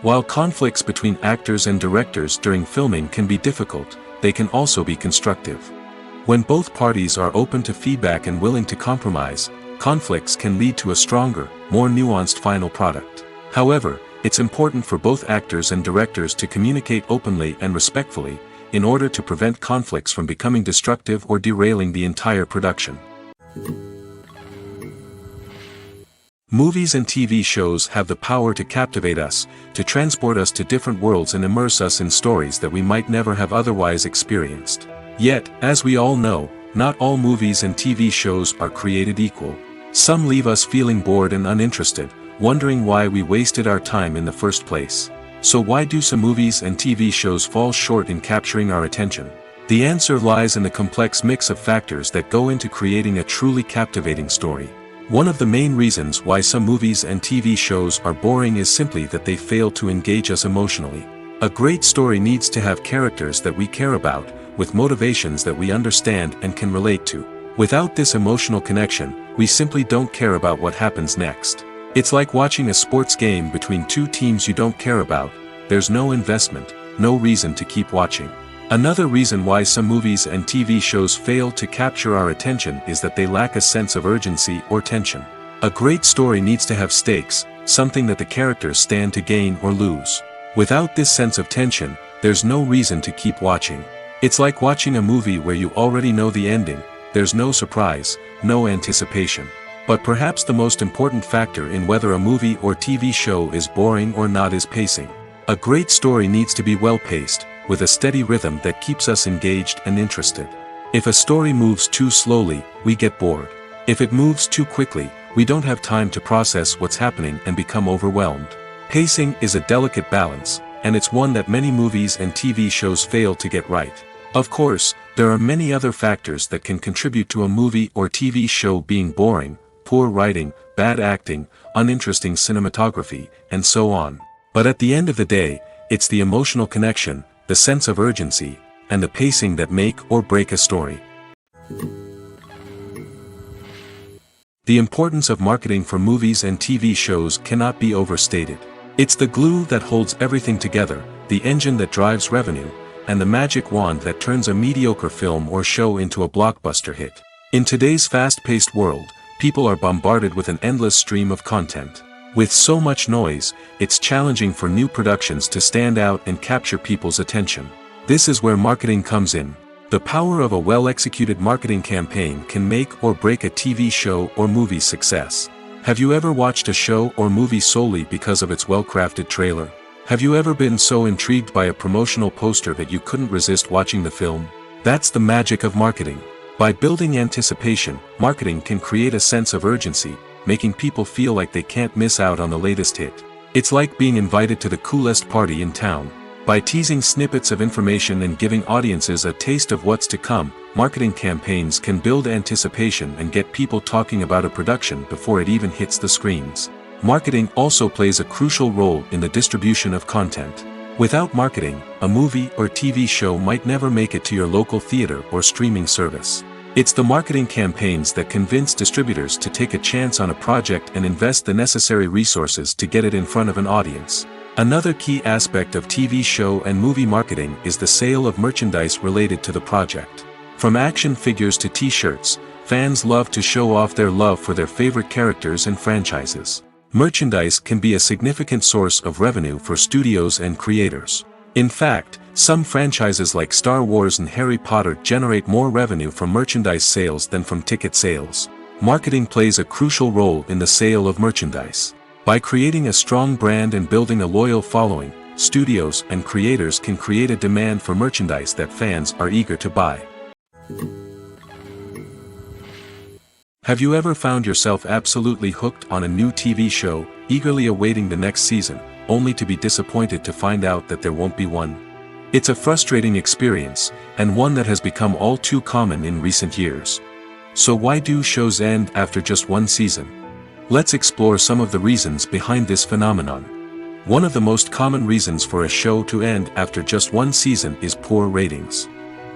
While conflicts between actors and directors during filming can be difficult, they can also be constructive. When both parties are open to feedback and willing to compromise, conflicts can lead to a stronger, more nuanced final product. However, it's important for both actors and directors to communicate openly and respectfully, in order to prevent conflicts from becoming destructive or derailing the entire production. Movies and TV shows have the power to captivate us, to transport us to different worlds and immerse us in stories that we might never have otherwise experienced. Yet, as we all know, not all movies and TV shows are created equal. Some leave us feeling bored and uninterested, wondering why we wasted our time in the first place. So why do some movies and TV shows fall short in capturing our attention? The answer lies in the complex mix of factors that go into creating a truly captivating story. One of the main reasons why some movies and TV shows are boring is simply that they fail to engage us emotionally. A great story needs to have characters that we care about, with motivations that we understand and can relate to. Without this emotional connection, we simply don't care about what happens next. It's like watching a sports game between two teams you don't care about. There's no investment, no reason to keep watching. Another reason why some movies and TV shows fail to capture our attention is that they lack a sense of urgency or tension. A great story needs to have stakes, something that the characters stand to gain or lose. Without this sense of tension, there's no reason to keep watching. It's like watching a movie where you already know the ending. There's no surprise, no anticipation. But perhaps the most important factor in whether a movie or TV show is boring or not is pacing. A great story needs to be well-paced, with a steady rhythm that keeps us engaged and interested. If a story moves too slowly, we get bored. If it moves too quickly, we don't have time to process what's happening and become overwhelmed. Pacing is a delicate balance, and it's one that many movies and TV shows fail to get right. Of course, there are many other factors that can contribute to a movie or TV show being boring: poor writing, bad acting, uninteresting cinematography, and so on. But at the end of the day, it's the emotional connection, the sense of urgency, and the pacing that make or break a story. The importance of marketing for movies and TV shows cannot be overstated. It's the glue that holds everything together, the engine that drives revenue, and the magic wand that turns a mediocre film or show into a blockbuster hit. In today's fast-paced world, people are bombarded with an endless stream of content. With so much noise, it's challenging for new productions to stand out and capture people's attention. This is where marketing comes in. The power of a well-executed marketing campaign can make or break a TV show or movie's success. Have you ever watched a show or movie solely because of its well-crafted trailer? Have you ever been so intrigued by a promotional poster that you couldn't resist watching the film? That's the magic of marketing. By building anticipation, marketing can create a sense of urgency, making people feel like they can't miss out on the latest hit. It's like being invited to the coolest party in town. By teasing snippets of information and giving audiences a taste of what's to come, marketing campaigns can build anticipation and get people talking about a production before it even hits the screens. Marketing also plays a crucial role in the distribution of content. Without marketing, a movie or TV show might never make it to your local theater or streaming service. It's the marketing campaigns that convince distributors to take a chance on a project and invest the necessary resources to get it in front of an audience. Another key aspect of TV show and movie marketing is the sale of merchandise related to the project. From action figures to t-shirts, fans love to show off their love for their favorite characters and franchises. Merchandise can be a significant source of revenue for studios and creators. In fact, some franchises like Star Wars and Harry Potter generate more revenue from merchandise sales than from ticket sales. Marketing plays a crucial role in the sale of merchandise. By creating a strong brand and building a loyal following, studios and creators can create a demand for merchandise that fans are eager to buy. Have you ever found yourself absolutely hooked on a new TV show, eagerly awaiting the next season, only to be disappointed to find out that there won't be one? It's a frustrating experience, and one that has become all too common in recent years. So why do shows end after just one season? Let's explore some of the reasons behind this phenomenon. One of the most common reasons for a show to end after just one season is poor ratings.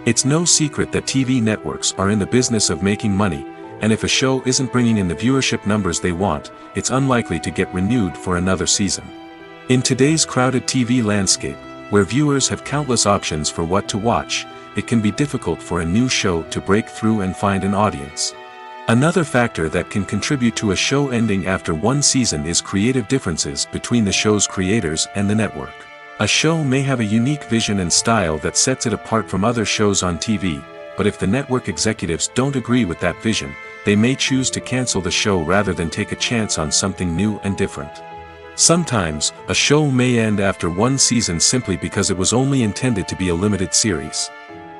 It's no secret that TV networks are in the business of making money, and if a show isn't bringing in the viewership numbers they want, it's unlikely to get renewed for another season. In today's crowded TV landscape, where viewers have countless options for what to watch, it can be difficult for a new show to break through and find an audience. Another factor that can contribute to a show ending after one season is creative differences between the show's creators and the network. A show may have a unique vision and style that sets it apart from other shows on TV, but if the network executives don't agree with that vision, they may choose to cancel the show rather than take a chance on something new and different. Sometimes, a show may end after one season simply because it was only intended to be a limited series.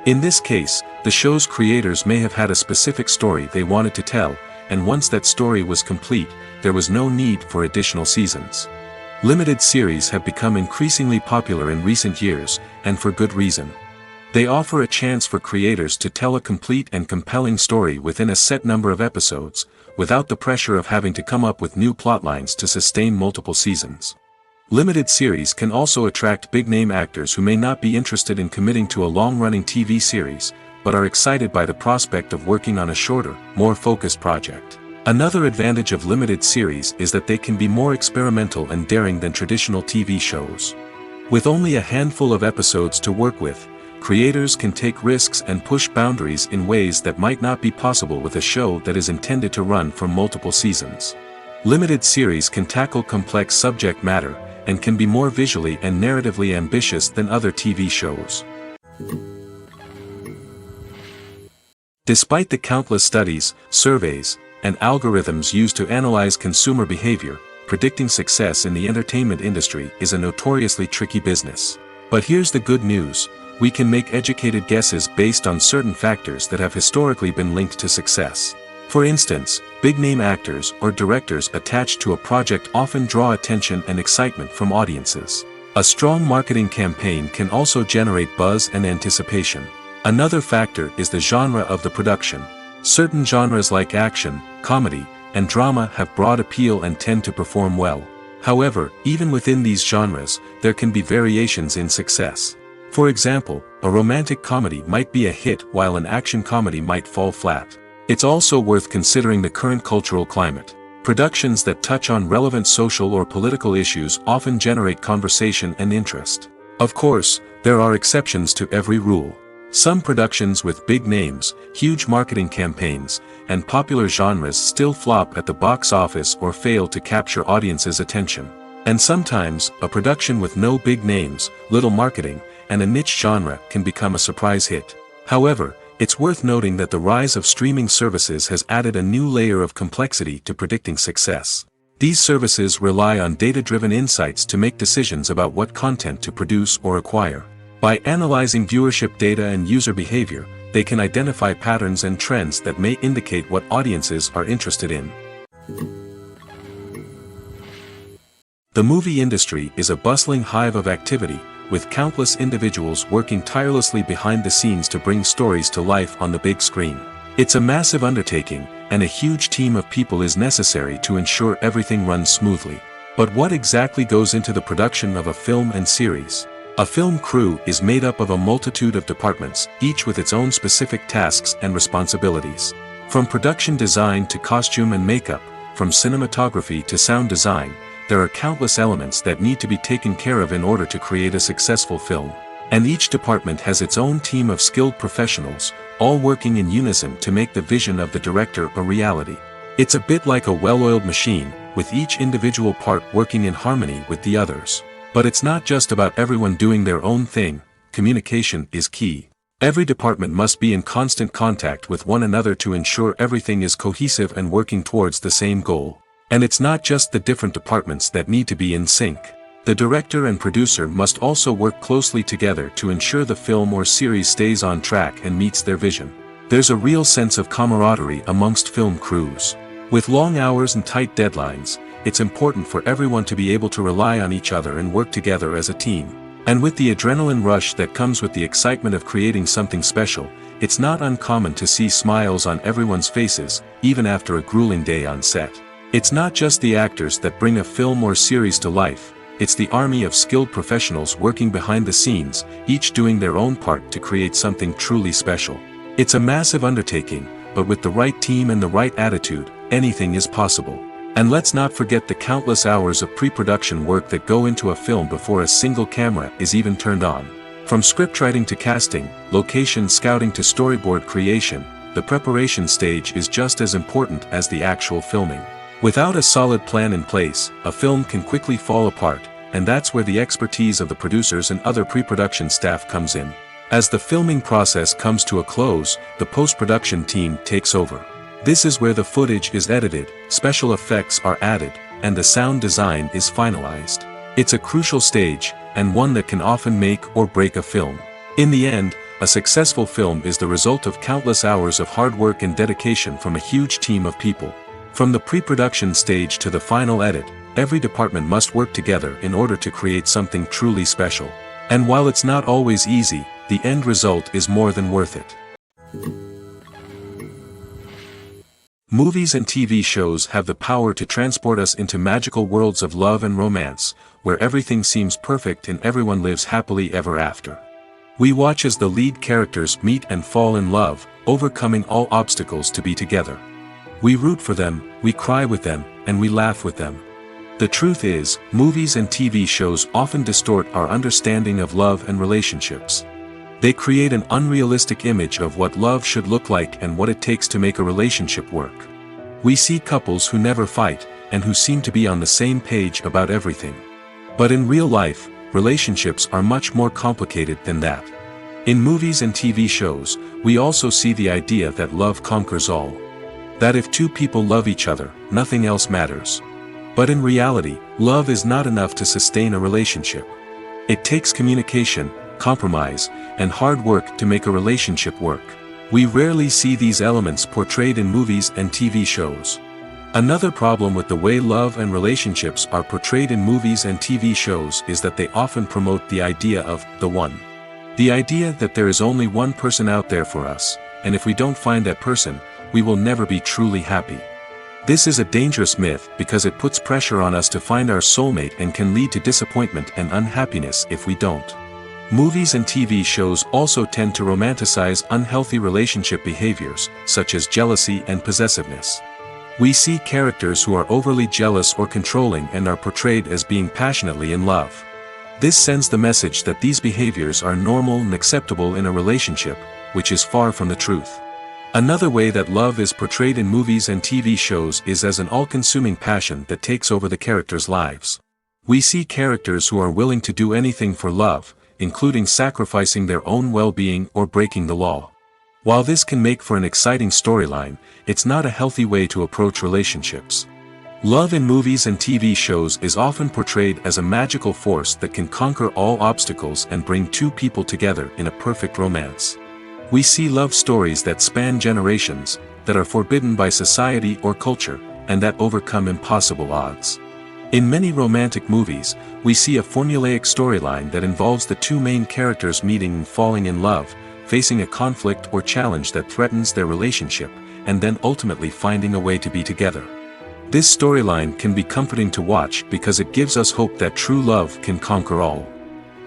In this case, the show's creators may have had a specific story they wanted to tell, and once that story was complete, there was no need for additional seasons. Limited series have become increasingly popular in recent years, and for good reason. They offer a chance for creators to tell a complete and compelling story within a set number of episodes, without the pressure of having to come up with new plotlines to sustain multiple seasons. Limited series can also attract big-name actors who may not be interested in committing to a long-running TV series, but are excited by the prospect of working on a shorter, more focused project. Another advantage of limited series is that they can be more experimental and daring than traditional TV shows. With only a handful of episodes to work with, creators can take risks and push boundaries in ways that might not be possible with a show that is intended to run for multiple seasons. Limited series can tackle complex subject matter, and can be more visually and narratively ambitious than other TV shows. Despite the countless studies, surveys, and algorithms used to analyze consumer behavior, predicting success in the entertainment industry is a notoriously tricky business. But here's the good news: we can make educated guesses based on certain factors that have historically been linked to success. For instance, big-name actors or directors attached to a project often draw attention and excitement from audiences. A strong marketing campaign can also generate buzz and anticipation. Another factor is the genre of the production. Certain genres like action, comedy, and drama have broad appeal and tend to perform well. However, even within these genres, there can be variations in success. For example, a romantic comedy might be a hit while an action comedy might fall flat. It's also worth considering the current cultural climate. Productions that touch on relevant social or political issues often generate conversation and interest. Of course, there are exceptions to every rule. Some productions with big names, huge marketing campaigns, and popular genres still flop at the box office or fail to capture audiences' attention. And sometimes, a production with no big names, little marketing, and a niche genre can become a surprise hit. However, it's worth noting that the rise of streaming services has added a new layer of complexity to predicting success. These services rely on data-driven insights to make decisions about what content to produce or acquire. By analyzing viewership data and user behavior, they can identify patterns and trends that may indicate what audiences are interested in. The movie industry is a bustling hive of activity, with countless individuals working tirelessly behind the scenes to bring stories to life on the big screen. It's a massive undertaking, and a huge team of people is necessary to ensure everything runs smoothly. But what exactly goes into the production of a film and series? A film crew is made up of a multitude of departments, each with its own specific tasks and responsibilities. From production design to costume and makeup, from cinematography to sound design, there are countless elements that need to be taken care of in order to create a successful film. And each department has its own team of skilled professionals, all working in unison to make the vision of the director a reality. It's a bit like a well-oiled machine, with each individual part working in harmony with the others. But it's not just about everyone doing their own thing. Communication is key. Every department must be in constant contact with one another to ensure everything is cohesive and working towards the same goal. And it's not just the different departments that need to be in sync. The director and producer must also work closely together to ensure the film or series stays on track and meets their vision. There's a real sense of camaraderie amongst film crews. With long hours and tight deadlines, it's important for everyone to be able to rely on each other and work together as a team. And with the adrenaline rush that comes with the excitement of creating something special, it's not uncommon to see smiles on everyone's faces, even after a grueling day on set. It's not just the actors that bring a film or series to life, it's the army of skilled professionals working behind the scenes, each doing their own part to create something truly special. It's a massive undertaking, but with the right team and the right attitude, anything is possible. And let's not forget the countless hours of pre-production work that go into a film before a single camera is even turned on. From scriptwriting to casting, location scouting to storyboard creation, the preparation stage is just as important as the actual filming. Without a solid plan in place, a film can quickly fall apart, and that's where the expertise of the producers and other pre-production staff comes in. As the filming process comes to a close, the post-production team takes over. This is where the footage is edited, special effects are added, and the sound design is finalized. It's a crucial stage, and one that can often make or break a film. In the end, a successful film is the result of countless hours of hard work and dedication from a huge team of people. From the pre-production stage to the final edit, every department must work together in order to create something truly special. And while it's not always easy, the end result is more than worth it. Movies and TV shows have the power to transport us into magical worlds of love and romance, where everything seems perfect and everyone lives happily ever after. We watch as the lead characters meet and fall in love, overcoming all obstacles to be together. We root for them, we cry with them, and we laugh with them. The truth is, movies and TV shows often distort our understanding of love and relationships. They create an unrealistic image of what love should look like and what it takes to make a relationship work. We see couples who never fight, and who seem to be on the same page about everything. But in real life, relationships are much more complicated than that. In movies and TV shows, we also see the idea that love conquers all. That if two people love each other, nothing else matters. But in reality, love is not enough to sustain a relationship. It takes communication, compromise, and hard work to make a relationship work. We rarely see these elements portrayed in movies and TV shows. Another problem with the way love and relationships are portrayed in movies and TV shows is that they often promote the idea of the one. The idea that there is only one person out there for us, and if we don't find that person, we will never be truly happy. This is a dangerous myth because it puts pressure on us to find our soulmate and can lead to disappointment and unhappiness if we don't. Movies and TV shows also tend to romanticize unhealthy relationship behaviors, such as jealousy and possessiveness. We see characters who are overly jealous or controlling and are portrayed as being passionately in love. This sends the message that these behaviors are normal and acceptable in a relationship, which is far from the truth. Another way that love is portrayed in movies and TV shows is as an all-consuming passion that takes over the characters' lives. We see characters who are willing to do anything for love, including sacrificing their own well-being or breaking the law. While this can make for an exciting storyline, it's not a healthy way to approach relationships. Love in movies and TV shows is often portrayed as a magical force that can conquer all obstacles and bring two people together in a perfect romance. We see love stories that span generations, that are forbidden by society or culture, and that overcome impossible odds. In many romantic movies, we see a formulaic storyline that involves the two main characters meeting and falling in love, facing a conflict or challenge that threatens their relationship, and then ultimately finding a way to be together. This storyline can be comforting to watch because it gives us hope that true love can conquer all.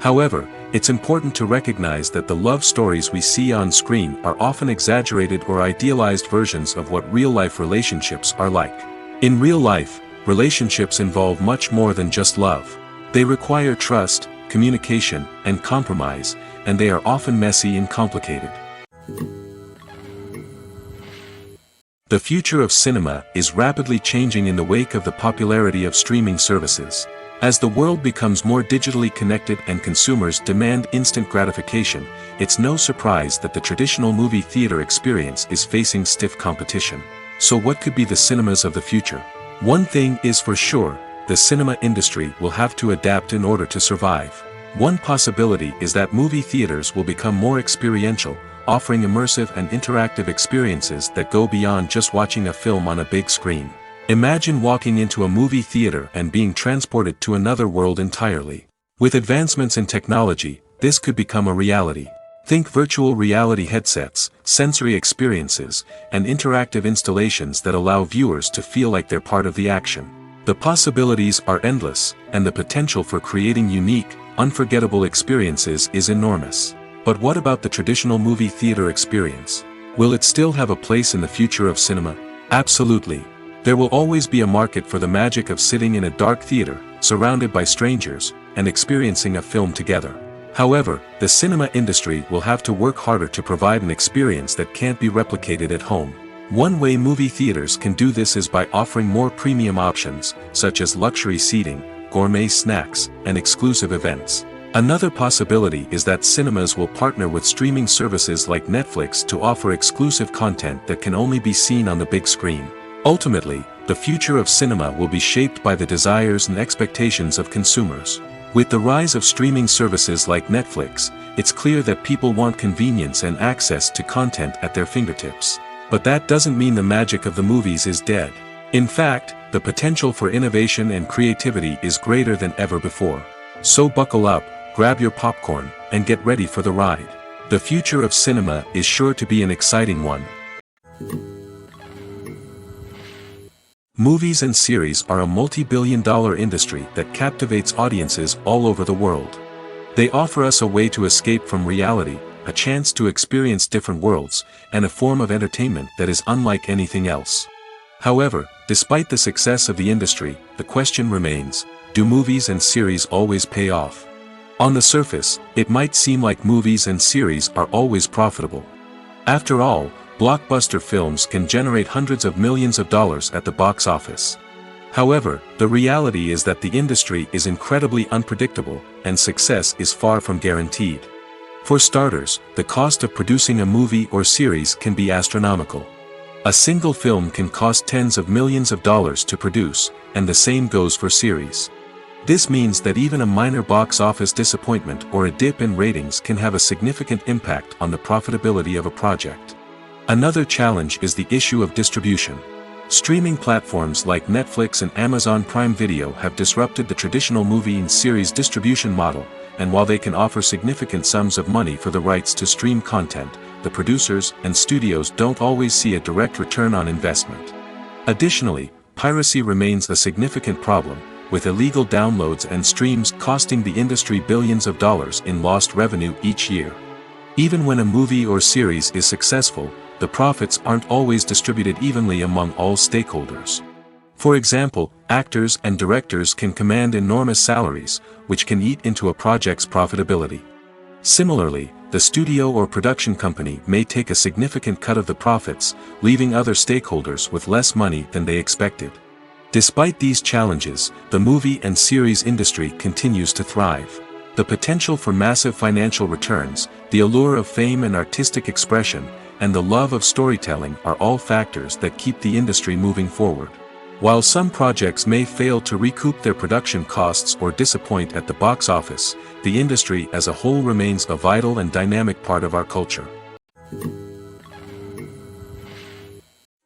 However, it's important to recognize that the love stories we see on screen are often exaggerated or idealized versions of what real-life relationships are like. In real life, relationships involve much more than just love. They require trust, communication, and compromise, and they are often messy and complicated. The future of cinema is rapidly changing in the wake of the popularity of streaming services. As the world becomes more digitally connected and consumers demand instant gratification, it's no surprise that the traditional movie theater experience is facing stiff competition. So what could be the cinemas of the future? One thing is for sure, the cinema industry will have to adapt in order to survive. One possibility is that movie theaters will become more experiential, offering immersive and interactive experiences that go beyond just watching a film on a big screen. Imagine walking into a movie theater and being transported to another world entirely. With advancements in technology, this could become a reality. Think virtual reality headsets, sensory experiences, and interactive installations that allow viewers to feel like they're part of the action. The possibilities are endless, and the potential for creating unique, unforgettable experiences is enormous. But what about the traditional movie theater experience? Will it still have a place in the future of cinema? Absolutely. There will always be a market for the magic of sitting in a dark theater, surrounded by strangers, and experiencing a film together. However, the cinema industry will have to work harder to provide an experience that can't be replicated at home. One way movie theaters can do this is by offering more premium options, such as luxury seating, gourmet snacks, and exclusive events. Another possibility is that cinemas will partner with streaming services like Netflix to offer exclusive content that can only be seen on the big screen. Ultimately, the future of cinema will be shaped by the desires and expectations of consumers. With the rise of streaming services like Netflix, it's clear that people want convenience and access to content at their fingertips. But that doesn't mean the magic of the movies is dead. In fact, the potential for innovation and creativity is greater than ever before. So buckle up, grab your popcorn, and get ready for the ride. The future of cinema is sure to be an exciting one. Movies and series are a multi-billion-dollar industry that captivates audiences all over the world. They offer us a way to escape from reality, a chance to experience different worlds, and a form of entertainment that is unlike anything else. However, despite the success of the industry, the question remains, do movies and series always pay off? On the surface, it might seem like movies and series are always profitable. After all, blockbuster films can generate hundreds of millions of dollars at the box office. However, the reality is that the industry is incredibly unpredictable, and success is far from guaranteed. For starters, the cost of producing a movie or series can be astronomical. A single film can cost tens of millions of dollars to produce, and the same goes for series. This means that even a minor box office disappointment or a dip in ratings can have a significant impact on the profitability of a project. Another challenge is the issue of distribution. Streaming platforms like Netflix and Amazon Prime Video have disrupted the traditional movie and series distribution model, and while they can offer significant sums of money for the rights to stream content, the producers and studios don't always see a direct return on investment. Additionally, piracy remains a significant problem, with illegal downloads and streams costing the industry billions of dollars in lost revenue each year. Even when a movie or series is successful, the profits aren't always distributed evenly among all stakeholders. For example, actors and directors can command enormous salaries, which can eat into a project's profitability. Similarly, the studio or production company may take a significant cut of the profits, leaving other stakeholders with less money than they expected. Despite these challenges, the movie and series industry continues to thrive. The potential for massive financial returns, the allure of fame and artistic expression, and the love of storytelling are all factors that keep the industry moving forward. While some projects may fail to recoup their production costs or disappoint at the box office, the industry as a whole remains a vital and dynamic part of our culture.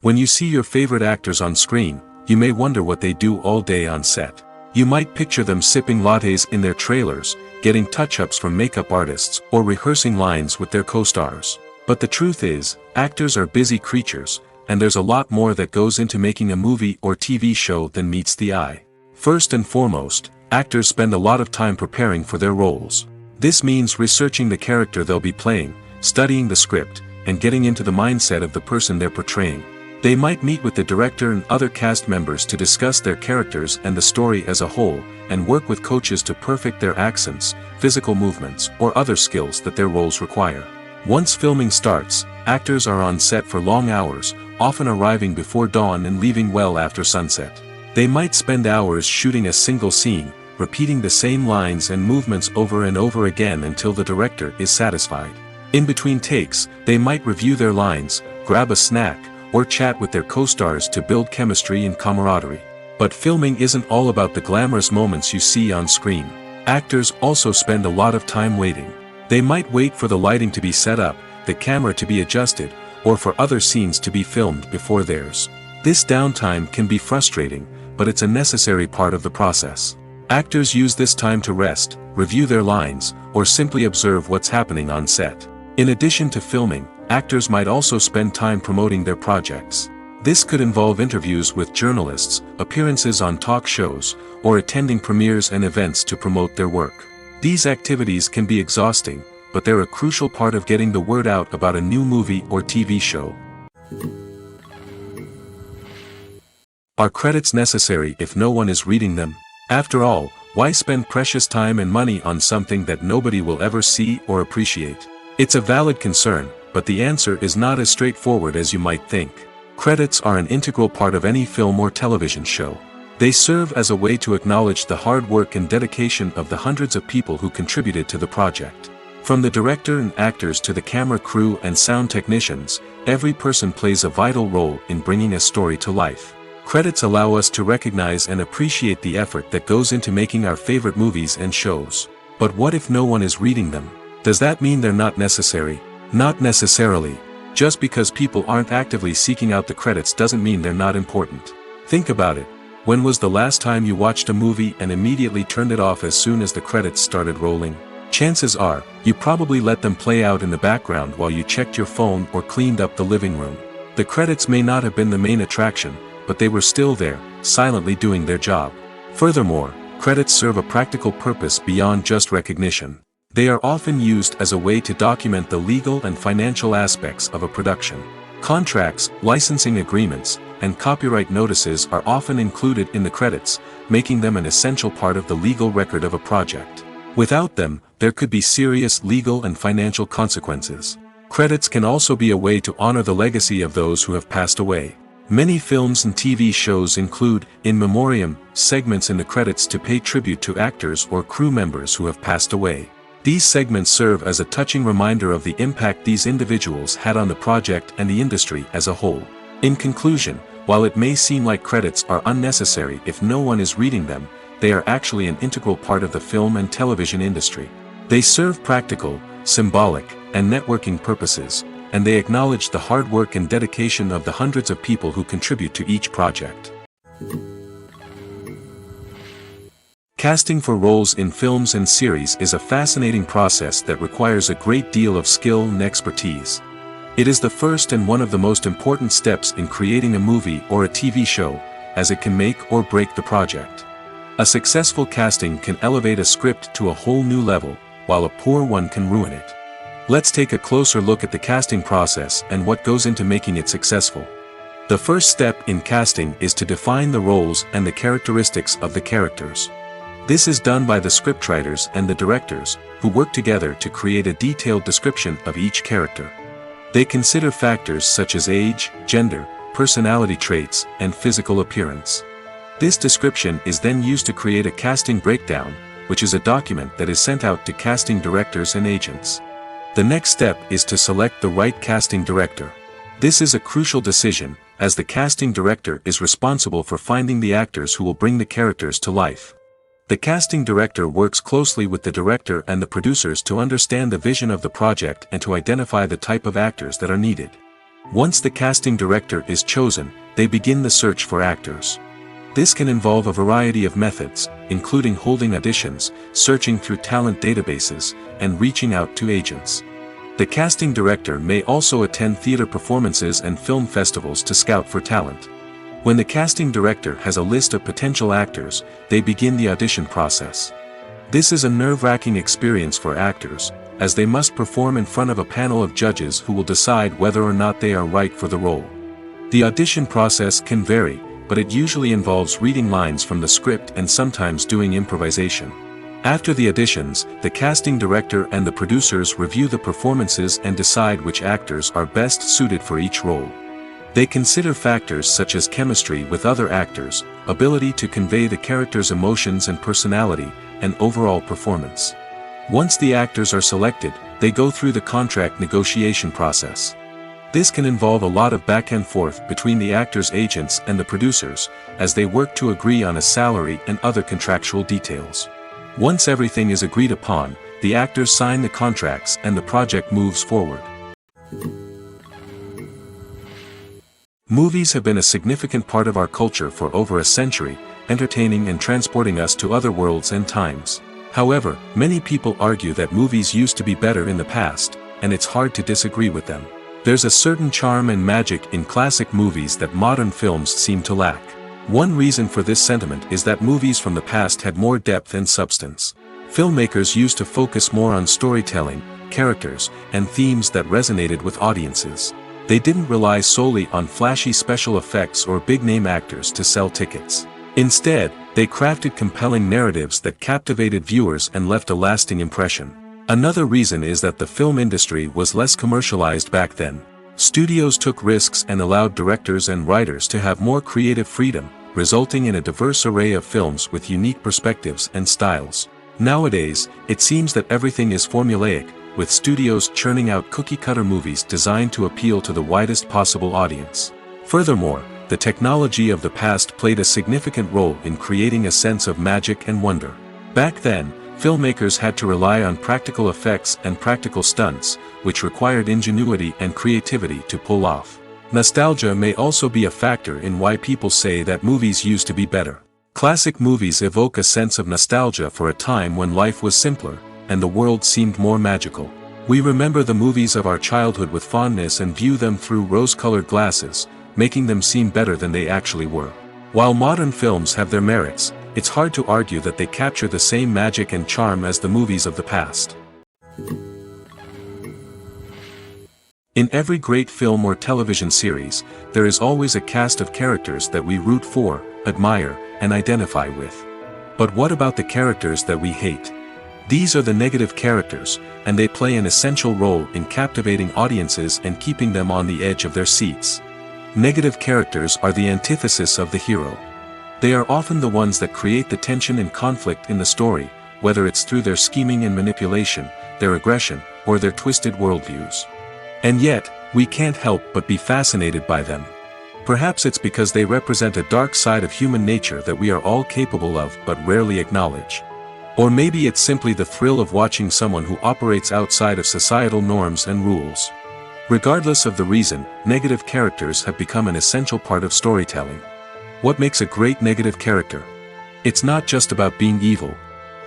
When you see your favorite actors on screen, you may wonder what they do all day on set. You might picture them sipping lattes in their trailers, getting touch-ups from makeup artists, or rehearsing lines with their co-stars. But the truth is, actors are busy creatures, and there's a lot more that goes into making a movie or TV show than meets the eye. First and foremost, actors spend a lot of time preparing for their roles. This means researching the character they'll be playing, studying the script, and getting into the mindset of the person they're portraying. They might meet with the director and other cast members to discuss their characters and the story as a whole, and work with coaches to perfect their accents, physical movements, or other skills that their roles require. Once filming starts, actors are on set for long hours, often arriving before dawn and leaving well after sunset. They might spend hours shooting a single scene, repeating the same lines and movements over and over again until the director is satisfied. In between takes, they might review their lines, grab a snack, or chat with their co-stars to build chemistry and camaraderie. But filming isn't all about the glamorous moments you see on screen. Actors also spend a lot of time waiting. They might wait for the lighting to be set up, the camera to be adjusted, or for other scenes to be filmed before theirs. This downtime can be frustrating, but it's a necessary part of the process. Actors use this time to rest, review their lines, or simply observe what's happening on set. In addition to filming, actors might also spend time promoting their projects. This could involve interviews with journalists, appearances on talk shows, or attending premieres and events to promote their work. These activities can be exhausting, but they're a crucial part of getting the word out about a new movie or TV show. Are credits necessary if no one is reading them? After all, why spend precious time and money on something that nobody will ever see or appreciate? It's a valid concern, but the answer is not as straightforward as you might think. Credits are an integral part of any film or television show. They serve as a way to acknowledge the hard work and dedication of the hundreds of people who contributed to the project. From the director and actors to the camera crew and sound technicians, every person plays a vital role in bringing a story to life. Credits allow us to recognize and appreciate the effort that goes into making our favorite movies and shows. But what if no one is reading them? Does that mean they're not necessary? Not necessarily. Just because people aren't actively seeking out the credits doesn't mean they're not important. Think about it. When was the last time you watched a movie and immediately turned it off as soon as the credits started rolling? Chances are, you probably let them play out in the background while you checked your phone or cleaned up the living room. The credits may not have been the main attraction, but they were still there, silently doing their job. Furthermore, credits serve a practical purpose beyond just recognition. They are often used as a way to document the legal and financial aspects of a production. Contracts, licensing agreements, and copyright notices are often included in the credits, making them an essential part of the legal record of a project. Without them, there could be serious legal and financial consequences. Credits can also be a way to honor the legacy of those who have passed away. Many films and TV shows include, in memoriam, segments in the credits to pay tribute to actors or crew members who have passed away. These segments serve as a touching reminder of the impact these individuals had on the project and the industry as a whole. In conclusion, while it may seem like credits are unnecessary if no one is reading them, they are actually an integral part of the film and television industry. They serve practical, symbolic, and networking purposes, and they acknowledge the hard work and dedication of the hundreds of people who contribute to each project. Casting for roles in films and series is a fascinating process that requires a great deal of skill and expertise. It is the first and one of the most important steps in creating a movie or a TV show, as it can make or break the project. A successful casting can elevate a script to a whole new level, while a poor one can ruin it. Let's take a closer look at the casting process and what goes into making it successful. The first step in casting is to define the roles and the characteristics of the characters. This is done by the scriptwriters and the directors, who work together to create a detailed description of each character. They consider factors such as age, gender, personality traits, and physical appearance. This description is then used to create a casting breakdown, which is a document that is sent out to casting directors and agents. The next step is to select the right casting director. This is a crucial decision, as the casting director is responsible for finding the actors who will bring the characters to life. The casting director works closely with the director and the producers to understand the vision of the project and to identify the type of actors that are needed. Once the casting director is chosen, they begin the search for actors. This can involve a variety of methods, including holding auditions, searching through talent databases, and reaching out to agents. The casting director may also attend theater performances and film festivals to scout for talent. When the casting director has a list of potential actors, they begin the audition process. This is a nerve-wracking experience for actors, as they must perform in front of a panel of judges who will decide whether or not they are right for the role. The audition process can vary, but it usually involves reading lines from the script and sometimes doing improvisation. After the auditions, the casting director and the producers review the performances and decide which actors are best suited for each role. They consider factors such as chemistry with other actors, ability to convey the character's emotions and personality, and overall performance. Once the actors are selected, they go through the contract negotiation process. This can involve a lot of back and forth between the actors' agents and the producers, as they work to agree on a salary and other contractual details. Once everything is agreed upon, the actors sign the contracts and the project moves forward. Movies have been a significant part of our culture for over a century, entertaining and transporting us to other worlds and times. However, many people argue that movies used to be better in the past, and it's hard to disagree with them. There's a certain charm and magic in classic movies that modern films seem to lack. One reason for this sentiment is that movies from the past had more depth and substance. Filmmakers used to focus more on storytelling, characters, and themes that resonated with audiences. They didn't rely solely on flashy special effects or big-name actors to sell tickets. Instead, they crafted compelling narratives that captivated viewers and left a lasting impression. Another reason is that the film industry was less commercialized back then. Studios took risks and allowed directors and writers to have more creative freedom, resulting in a diverse array of films with unique perspectives and styles. Nowadays, it seems that everything is formulaic, with studios churning out cookie-cutter movies designed to appeal to the widest possible audience. Furthermore, the technology of the past played a significant role in creating a sense of magic and wonder. Back then, filmmakers had to rely on practical effects and practical stunts, which required ingenuity and creativity to pull off. Nostalgia may also be a factor in why people say that movies used to be better. Classic movies evoke a sense of nostalgia for a time when life was simpler, and the world seemed more magical. We remember the movies of our childhood with fondness and view them through rose-colored glasses, making them seem better than they actually were. While modern films have their merits, it's hard to argue that they capture the same magic and charm as the movies of the past. In every great film or television series, there is always a cast of characters that we root for, admire, and identify with. But what about the characters that we hate? These are the negative characters, and they play an essential role in captivating audiences and keeping them on the edge of their seats. Negative characters are the antithesis of the hero. They are often the ones that create the tension and conflict in the story, whether it's through their scheming and manipulation, their aggression, or their twisted worldviews. And yet, we can't help but be fascinated by them. Perhaps it's because they represent a dark side of human nature that we are all capable of but rarely acknowledge. Or maybe it's simply the thrill of watching someone who operates outside of societal norms and rules. Regardless of the reason, negative characters have become an essential part of storytelling. What makes a great negative character? It's not just about being evil.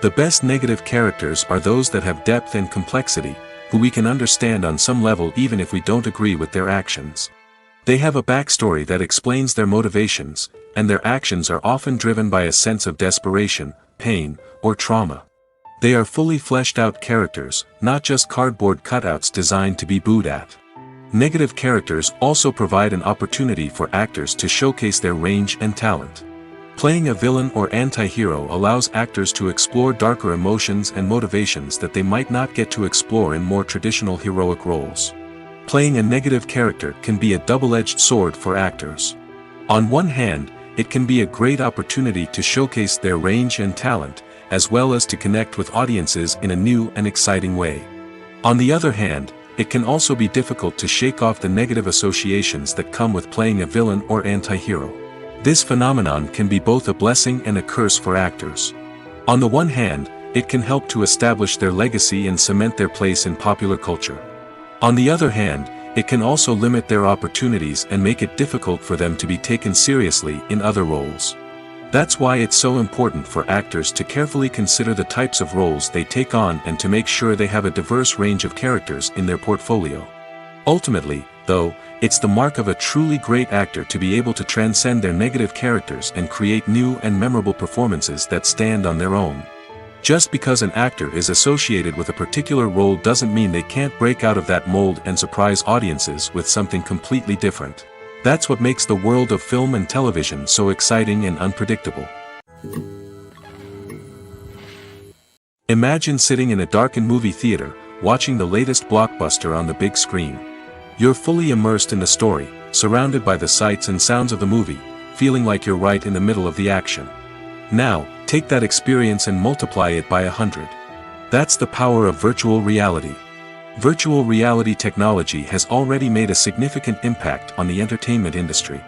The best negative characters are those that have depth and complexity, who we can understand on some level even if we don't agree with their actions. They have a backstory that explains their motivations, and their actions are often driven by a sense of desperation, pain, or trauma. They are fully fleshed out characters, not just cardboard cutouts designed to be booed at. Negative characters also provide an opportunity for actors to showcase their range and talent. Playing a villain or anti-hero allows actors to explore darker emotions and motivations that they might not get to explore in more traditional heroic roles. Playing a negative character can be a double-edged sword for actors. On one hand, it can be a great opportunity to showcase their range and talent, as well as to connect with audiences in a new and exciting way. On the other hand, it can also be difficult to shake off the negative associations that come with playing a villain or anti-hero. This phenomenon can be both a blessing and a curse for actors. On the one hand, it can help to establish their legacy and cement their place in popular culture. On the other hand, it can also limit their opportunities and make it difficult for them to be taken seriously in other roles. That's why it's so important for actors to carefully consider the types of roles they take on and to make sure they have a diverse range of characters in their portfolio. Ultimately, though, it's the mark of a truly great actor to be able to transcend their negative characters and create new and memorable performances that stand on their own. Just because an actor is associated with a particular role doesn't mean they can't break out of that mold and surprise audiences with something completely different. That's what makes the world of film and television so exciting and unpredictable. Imagine sitting in a darkened movie theater, watching the latest blockbuster on the big screen. You're fully immersed in the story, surrounded by the sights and sounds of the movie, feeling like you're right in the middle of the action. Now, take that experience and multiply it by 100. That's the power of virtual reality. Virtual reality technology has already made a significant impact on the entertainment industry.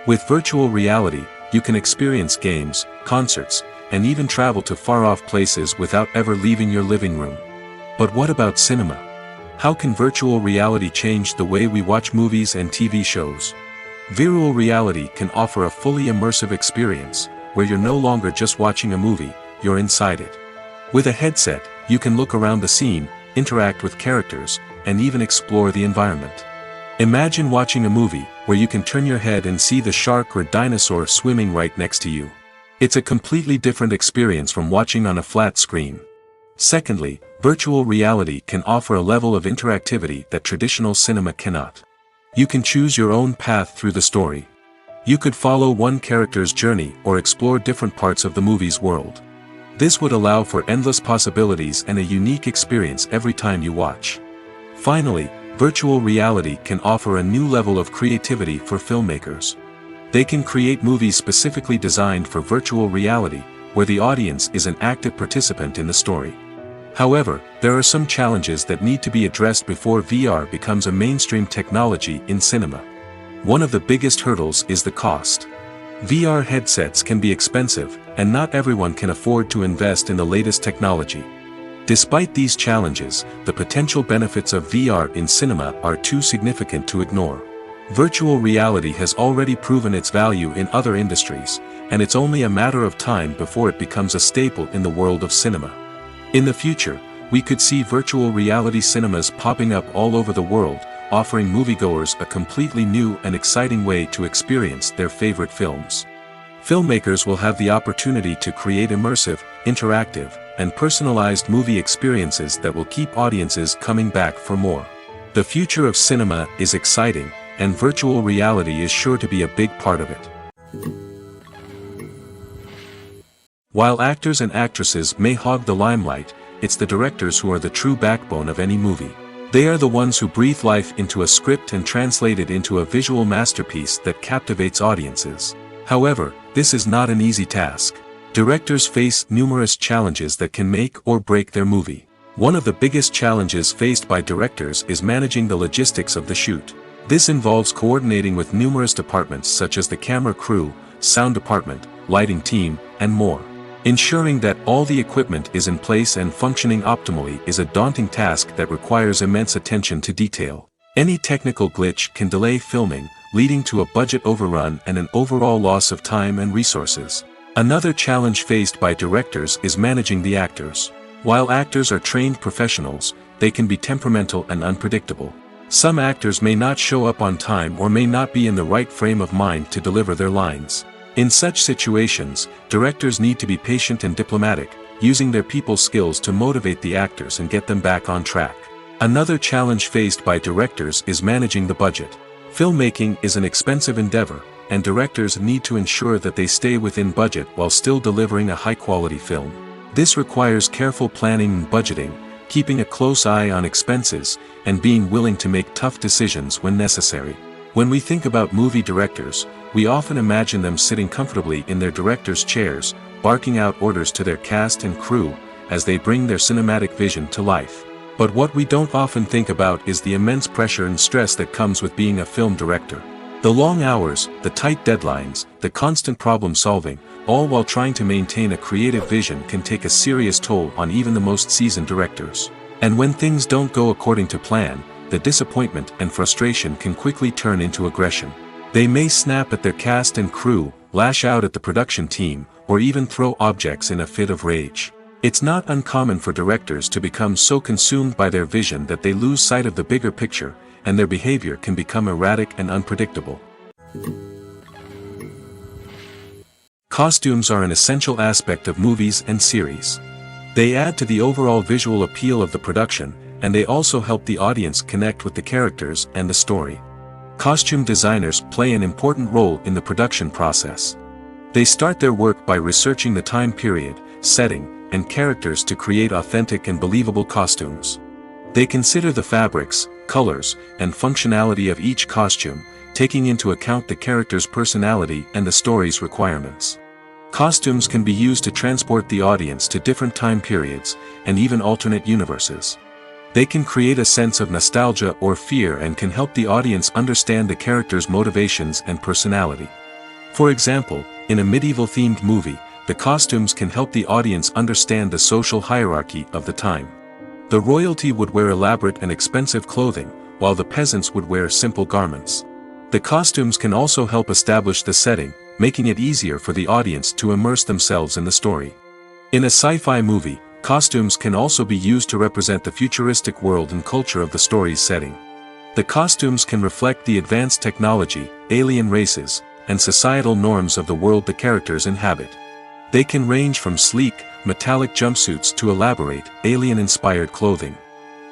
With virtual reality, you can experience games, concerts, and even travel to far-off places without ever leaving your living room. But what about cinema? How can virtual reality change the way we watch movies and TV shows? Virtual reality can offer a fully immersive experience, where you're no longer just watching a movie, you're inside it. With a headset, you can look around the scene, interact with characters, and even explore the environment. Imagine watching a movie where you can turn your head and see the shark or dinosaur swimming right next to you. It's a completely different experience from watching on a flat screen. Secondly, virtual reality can offer a level of interactivity that traditional cinema cannot. You can choose your own path through the story. You could follow one character's journey or explore different parts of the movie's world. This would allow for endless possibilities and a unique experience every time you watch. Finally, virtual reality can offer a new level of creativity for filmmakers. They can create movies specifically designed for virtual reality, where the audience is an active participant in the story. However, there are some challenges that need to be addressed before VR becomes a mainstream technology in cinema. One of the biggest hurdles is the cost. VR headsets can be expensive, and not everyone can afford to invest in the latest technology. Despite these challenges, the potential benefits of VR in cinema are too significant to ignore. Virtual reality has already proven its value in other industries, and it's only a matter of time before it becomes a staple in the world of cinema. In the future, We could see virtual reality cinemas popping up all over the world, offering moviegoers a completely new and exciting way to experience their favorite films. Filmmakers will have the opportunity to create immersive, interactive, and personalized movie experiences that will keep audiences coming back for more. The future of cinema is exciting, and virtual reality is sure to be a big part of it. While actors and actresses may hog the limelight, it's the directors who are the true backbone of any movie. They are the ones who breathe life into a script and translate it into a visual masterpiece that captivates audiences. However, this is not an easy task. Directors face numerous challenges that can make or break their movie. One of the biggest challenges faced by directors is managing the logistics of the shoot. This involves coordinating with numerous departments such as the camera crew, sound department, lighting team, and more. Ensuring that all the equipment is in place and functioning optimally is a daunting task that requires immense attention to detail. Any technical glitch can delay filming, leading to a budget overrun and an overall loss of time and resources. Another challenge faced by directors is managing the actors. While actors are trained professionals, they can be temperamental and unpredictable. Some actors may not show up on time or may not be in the right frame of mind to deliver their lines. In such situations, directors need to be patient and diplomatic, using their people skills to motivate the actors and get them back on track. Another challenge faced by directors is managing the budget. Filmmaking is an expensive endeavor, and directors need to ensure that they stay within budget while still delivering a high-quality film. This requires careful planning and budgeting, keeping a close eye on expenses, and being willing to make tough decisions when necessary. When we think about movie directors, we often imagine them sitting comfortably in their director's chairs, barking out orders to their cast and crew, as they bring their cinematic vision to life. But what we don't often think about is the immense pressure and stress that comes with being a film director. The long hours, the tight deadlines, the constant problem solving, all while trying to maintain a creative vision can take a serious toll on even the most seasoned directors. And when things don't go according to plan, the disappointment and frustration can quickly turn into aggression. They may snap at their cast and crew, lash out at the production team, or even throw objects in a fit of rage. It's not uncommon for directors to become so consumed by their vision that they lose sight of the bigger picture, and their behavior can become erratic and unpredictable. Costumes are an essential aspect of movies and series. They add to the overall visual appeal of the production, and they also help the audience connect with the characters and the story. Costume designers play an important role in the production process. They start their work by researching the time period, setting, and characters to create authentic and believable costumes. They consider the fabrics, colors, and functionality of each costume, taking into account the character's personality and the story's requirements. Costumes can be used to transport the audience to different time periods, and even alternate universes. They can create a sense of nostalgia or fear and can help the audience understand the character's motivations and personality. For example, in a medieval-themed movie, the costumes can help the audience understand the social hierarchy of the time. The royalty would wear elaborate and expensive clothing, while the peasants would wear simple garments. The costumes can also help establish the setting, making it easier for the audience to immerse themselves in the story. In a sci-fi movie, costumes can also be used to represent the futuristic world and culture of the story's setting. The costumes can reflect the advanced technology, alien races, and societal norms of the world the characters inhabit. They can range from sleek, metallic jumpsuits to elaborate, alien-inspired clothing.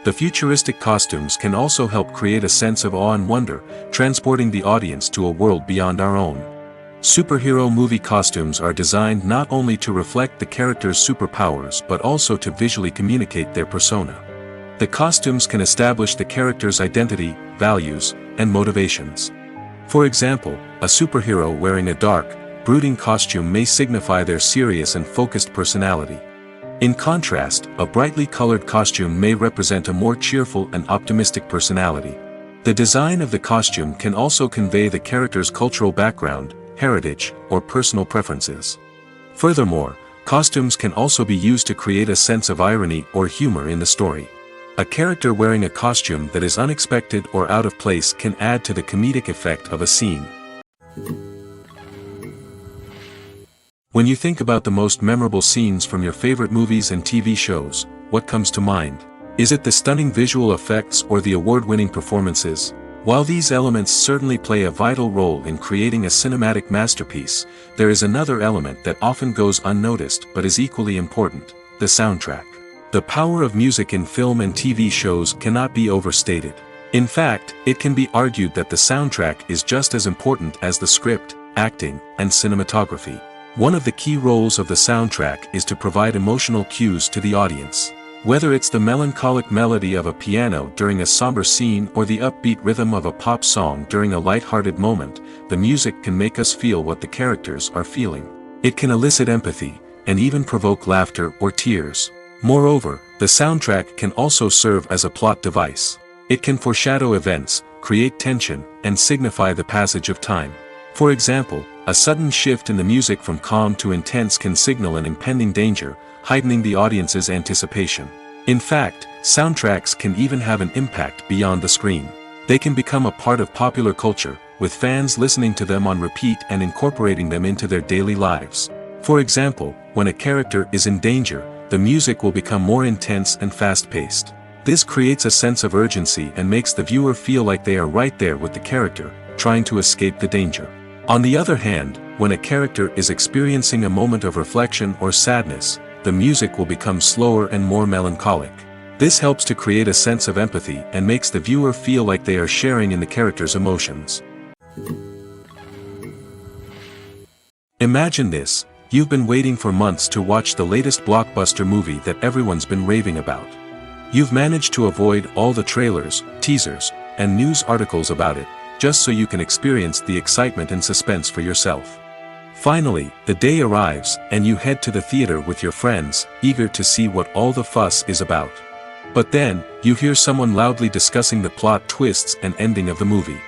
The futuristic costumes can also help create a sense of awe and wonder, transporting the audience to a world beyond our own. Superhero movie costumes are designed not only to reflect the character's superpowers but also to visually communicate their persona. The costumes can establish the character's identity, values, and motivations. For example, a superhero wearing a dark, brooding costume may signify their serious and focused personality. In contrast, a brightly colored costume may represent a more cheerful and optimistic personality. The design of the costume can also convey the character's cultural background, heritage, or personal preferences. Furthermore, costumes can also be used to create a sense of irony or humor in the story. A character wearing a costume that is unexpected or out of place can add to the comedic effect of a scene. When you think about the most memorable scenes from your favorite movies and TV shows, what comes to mind? Is it the stunning visual effects or the award-winning performances? While these elements certainly play a vital role in creating a cinematic masterpiece, there is another element that often goes unnoticed but is equally important: the soundtrack. The power of music in film and TV shows cannot be overstated. In fact, it can be argued that the soundtrack is just as important as the script, acting, and cinematography. One of the key roles of the soundtrack is to provide emotional cues to the audience. Whether it's the melancholic melody of a piano during a somber scene or the upbeat rhythm of a pop song during a light-hearted moment, the music can make us feel what the characters are feeling. It can elicit empathy, and even provoke laughter or tears. Moreover, the soundtrack can also serve as a plot device. It can foreshadow events, create tension, and signify the passage of time. For example, a sudden shift in the music from calm to intense can signal an impending danger, heightening the audience's anticipation. In fact, soundtracks can even have an impact beyond the screen. They can become a part of popular culture, with fans listening to them on repeat and incorporating them into their daily lives. For example, when a character is in danger, the music will become more intense and fast-paced. This creates a sense of urgency and makes the viewer feel like they are right there with the character, trying to escape the danger. On the other hand, when a character is experiencing a moment of reflection or sadness, the music will become slower and more melancholic. This helps to create a sense of empathy and makes the viewer feel like they are sharing in the character's emotions. Imagine this: you've been waiting for months to watch the latest blockbuster movie that everyone's been raving about. You've managed to avoid all the trailers, teasers, and news articles about it, just so you can experience the excitement and suspense for yourself. Finally, the day arrives, and you head to the theater with your friends, eager to see what all the fuss is about. But then, you hear someone loudly discussing the plot twists and ending of the movie.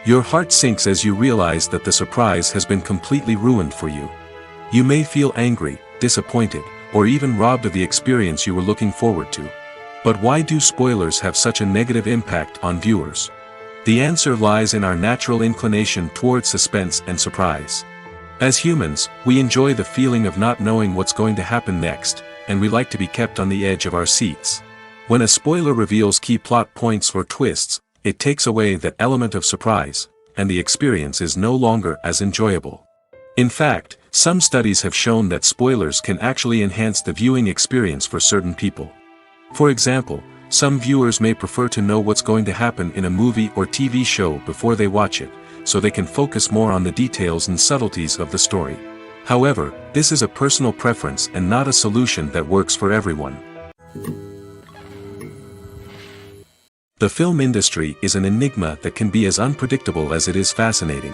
Your heart sinks as you realize that the surprise has been completely ruined for you. You may feel angry, disappointed, or even robbed of the experience you were looking forward to. But why do spoilers have such a negative impact on viewers? The answer lies in our natural inclination towards suspense and surprise. As humans, we enjoy the feeling of not knowing what's going to happen next, and we like to be kept on the edge of our seats. When a spoiler reveals key plot points or twists, it takes away that element of surprise, and the experience is no longer as enjoyable. In fact, some studies have shown that spoilers can actually enhance the viewing experience for certain people. For example, some viewers may prefer to know what's going to happen in a movie or TV show before they watch it, so they can focus more on the details and subtleties of the story. However, this is a personal preference and not a solution that works for everyone. The film industry is an enigma that can be as unpredictable as it is fascinating.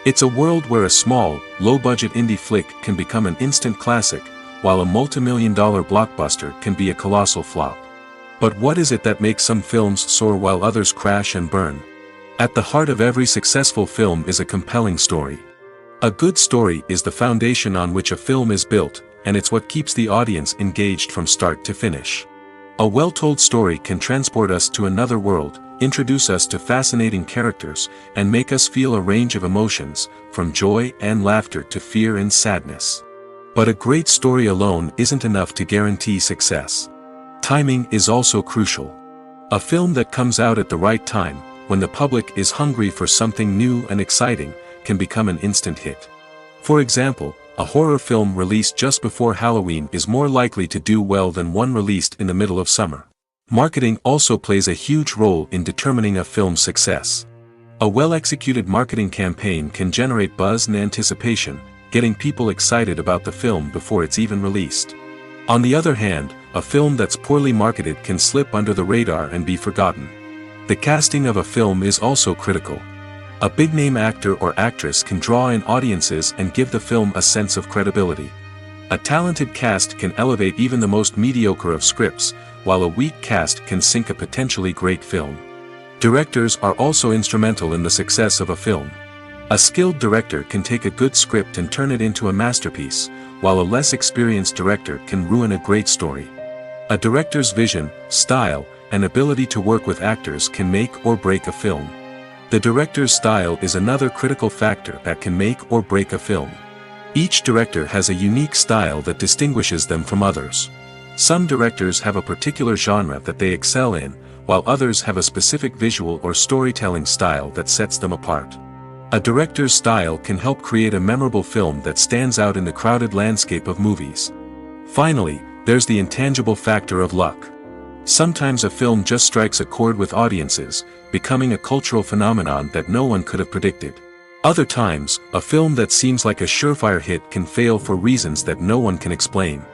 It's a world where a small, low-budget indie flick can become an instant classic, while a multi-million-dollar blockbuster can be a colossal flop. But what is it that makes some films soar while others crash and burn? At the heart of every successful film is a compelling story. A good story is the foundation on which a film is built, and it's what keeps the audience engaged from start to finish. A well-told story can transport us to another world, introduce us to fascinating characters, and make us feel a range of emotions, from joy and laughter to fear and sadness. But a great story alone isn't enough to guarantee success. Timing is also crucial. A film that comes out at the right time, when the public is hungry for something new and exciting, can become an instant hit. For example, a horror film released just before Halloween is more likely to do well than one released in the middle of summer. Marketing also plays a huge role in determining a film's success. A well-executed marketing campaign can generate buzz and anticipation, getting people excited about the film before it's even released. On the other hand, a film that's poorly marketed can slip under the radar and be forgotten. The casting of a film is also critical. A big-name actor or actress can draw in audiences and give the film a sense of credibility. A talented cast can elevate even the most mediocre of scripts, while a weak cast can sink a potentially great film. Directors are also instrumental in the success of a film. A skilled director can take a good script and turn it into a masterpiece, while a less experienced director can ruin a great story. A director's vision, style, and ability to work with actors can make or break a film. The director's style is another critical factor that can make or break a film. Each director has a unique style that distinguishes them from others. Some directors have a particular genre that they excel in, while others have a specific visual or storytelling style that sets them apart. A director's style can help create a memorable film that stands out in the crowded landscape of movies. Finally, there's the intangible factor of luck. Sometimes a film just strikes a chord with audiences, becoming a cultural phenomenon that no one could have predicted. Other times, a film that seems like a surefire hit can fail for reasons that no one can explain.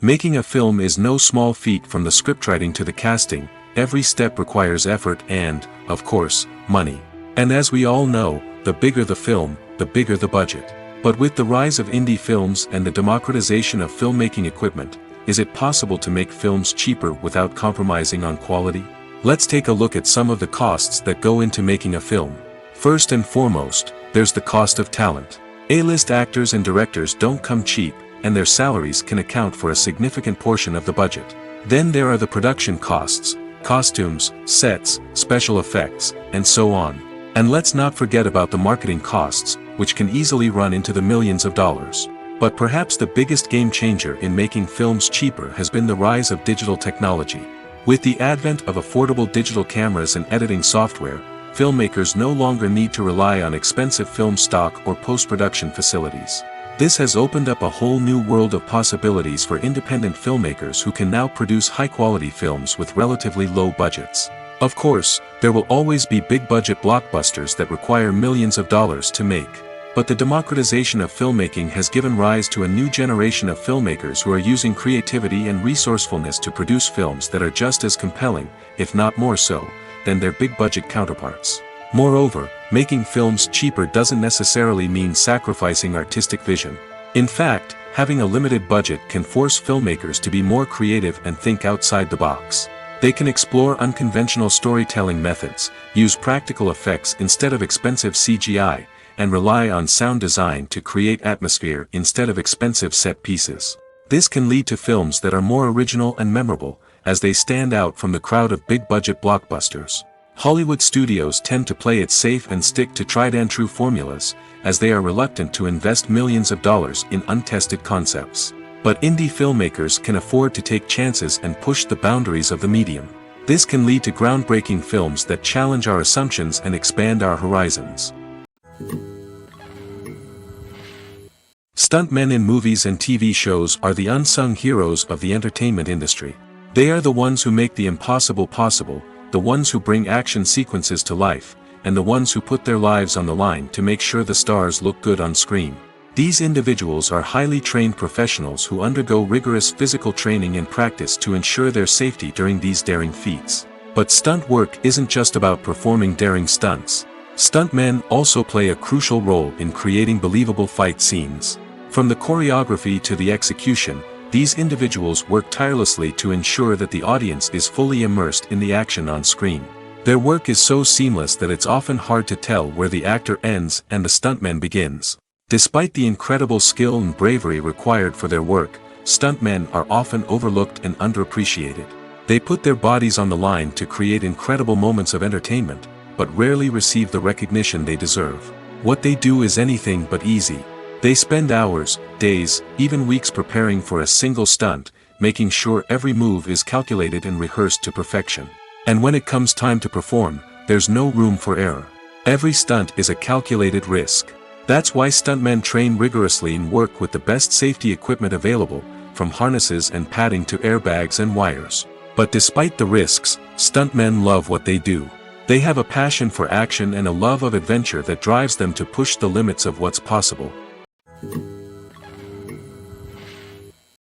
Making a film is no small feat. From the scriptwriting to the casting. Every step requires effort and, of course, money. And as we all know, the bigger the film, the bigger the budget. But with the rise of indie films and the democratization of filmmaking equipment, is it possible to make films cheaper without compromising on quality? Let's take a look at some of the costs that go into making a film. First and foremost, there's the cost of talent. A-list actors and directors don't come cheap, and their salaries can account for a significant portion of the budget. Then there are the production costs, costumes, sets, special effects, and so on. And let's not forget about the marketing costs, which can easily run into the millions of dollars. But perhaps the biggest game changer in making films cheaper has been the rise of digital technology. With the advent of affordable digital cameras and editing software, filmmakers no longer need to rely on expensive film stock or post-production facilities. This has opened up a whole new world of possibilities for independent filmmakers who can now produce high-quality films with relatively low budgets. Of course, there will always be big-budget blockbusters that require millions of dollars to make. But the democratization of filmmaking has given rise to a new generation of filmmakers who are using creativity and resourcefulness to produce films that are just as compelling, if not more so, than their big-budget counterparts. Moreover, making films cheaper doesn't necessarily mean sacrificing artistic vision. In fact, having a limited budget can force filmmakers to be more creative and think outside the box. They can explore unconventional storytelling methods, use practical effects instead of expensive CGI, and rely on sound design to create atmosphere instead of expensive set pieces. This can lead to films that are more original and memorable, as they stand out from the crowd of big-budget blockbusters. Hollywood studios tend to play it safe and stick to tried-and-true formulas, as they are reluctant to invest millions of dollars in untested concepts. But indie filmmakers can afford to take chances and push the boundaries of the medium. This can lead to groundbreaking films that challenge our assumptions and expand our horizons. Stuntmen in movies and TV shows are the unsung heroes of the entertainment industry. They are the ones who make the impossible possible, the ones who bring action sequences to life, and the ones who put their lives on the line to make sure the stars look good on screen. These individuals are highly trained professionals who undergo rigorous physical training and practice to ensure their safety during these daring feats. But stunt work isn't just about performing daring stunts. Stuntmen also play a crucial role in creating believable fight scenes. From the choreography to the execution, these individuals work tirelessly to ensure that the audience is fully immersed in the action on screen. Their work is so seamless that it's often hard to tell where the actor ends and the stuntman begins. Despite the incredible skill and bravery required for their work, stuntmen are often overlooked and underappreciated. They put their bodies on the line to create incredible moments of entertainment, but rarely receive the recognition they deserve. What they do is anything but easy. They spend hours, days, even weeks preparing for a single stunt, making sure every move is calculated and rehearsed to perfection. And when it comes time to perform, there's no room for error. Every stunt is a calculated risk. That's why stuntmen train rigorously and work with the best safety equipment available, from harnesses and padding to airbags and wires. But despite the risks, stuntmen love what they do. They have a passion for action and a love of adventure that drives them to push the limits of what's possible.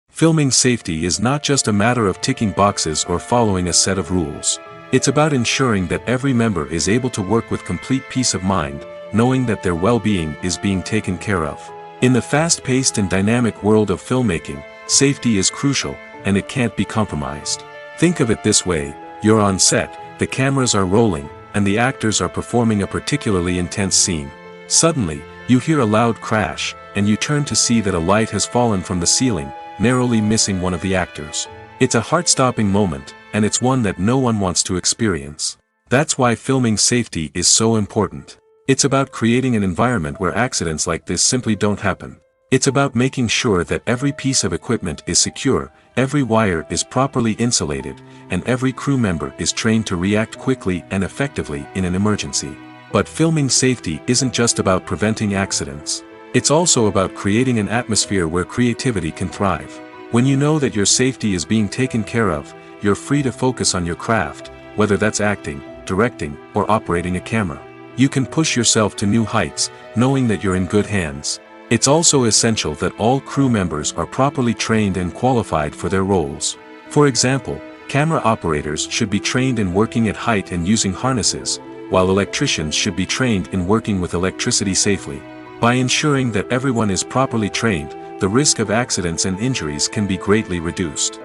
Filming safety is not just a matter of ticking boxes or following a set of rules. It's about ensuring that every member is able to work with complete peace of mind, knowing that their well-being is being taken care of. In the fast-paced and dynamic world of filmmaking, safety is crucial, and it can't be compromised. Think of it this way: you're on set, the cameras are rolling, and the actors are performing a particularly intense scene. Suddenly, you hear a loud crash, and you turn to see that a light has fallen from the ceiling, narrowly missing one of the actors. It's a heart-stopping moment, and it's one that no one wants to experience. That's why filming safety is so important. It's about creating an environment where accidents like this simply don't happen. It's about making sure that every piece of equipment is secure, every wire is properly insulated, and every crew member is trained to react quickly and effectively in an emergency. But filming safety isn't just about preventing accidents. It's also about creating an atmosphere where creativity can thrive. When you know that your safety is being taken care of, you're free to focus on your craft, whether that's acting, directing, or operating a camera. You can push yourself to new heights, knowing that you're in good hands. It's also essential that all crew members are properly trained and qualified for their roles. For example, camera operators should be trained in working at height and using harnesses, while electricians should be trained in working with electricity safely. By ensuring that everyone is properly trained, the risk of accidents and injuries can be greatly reduced.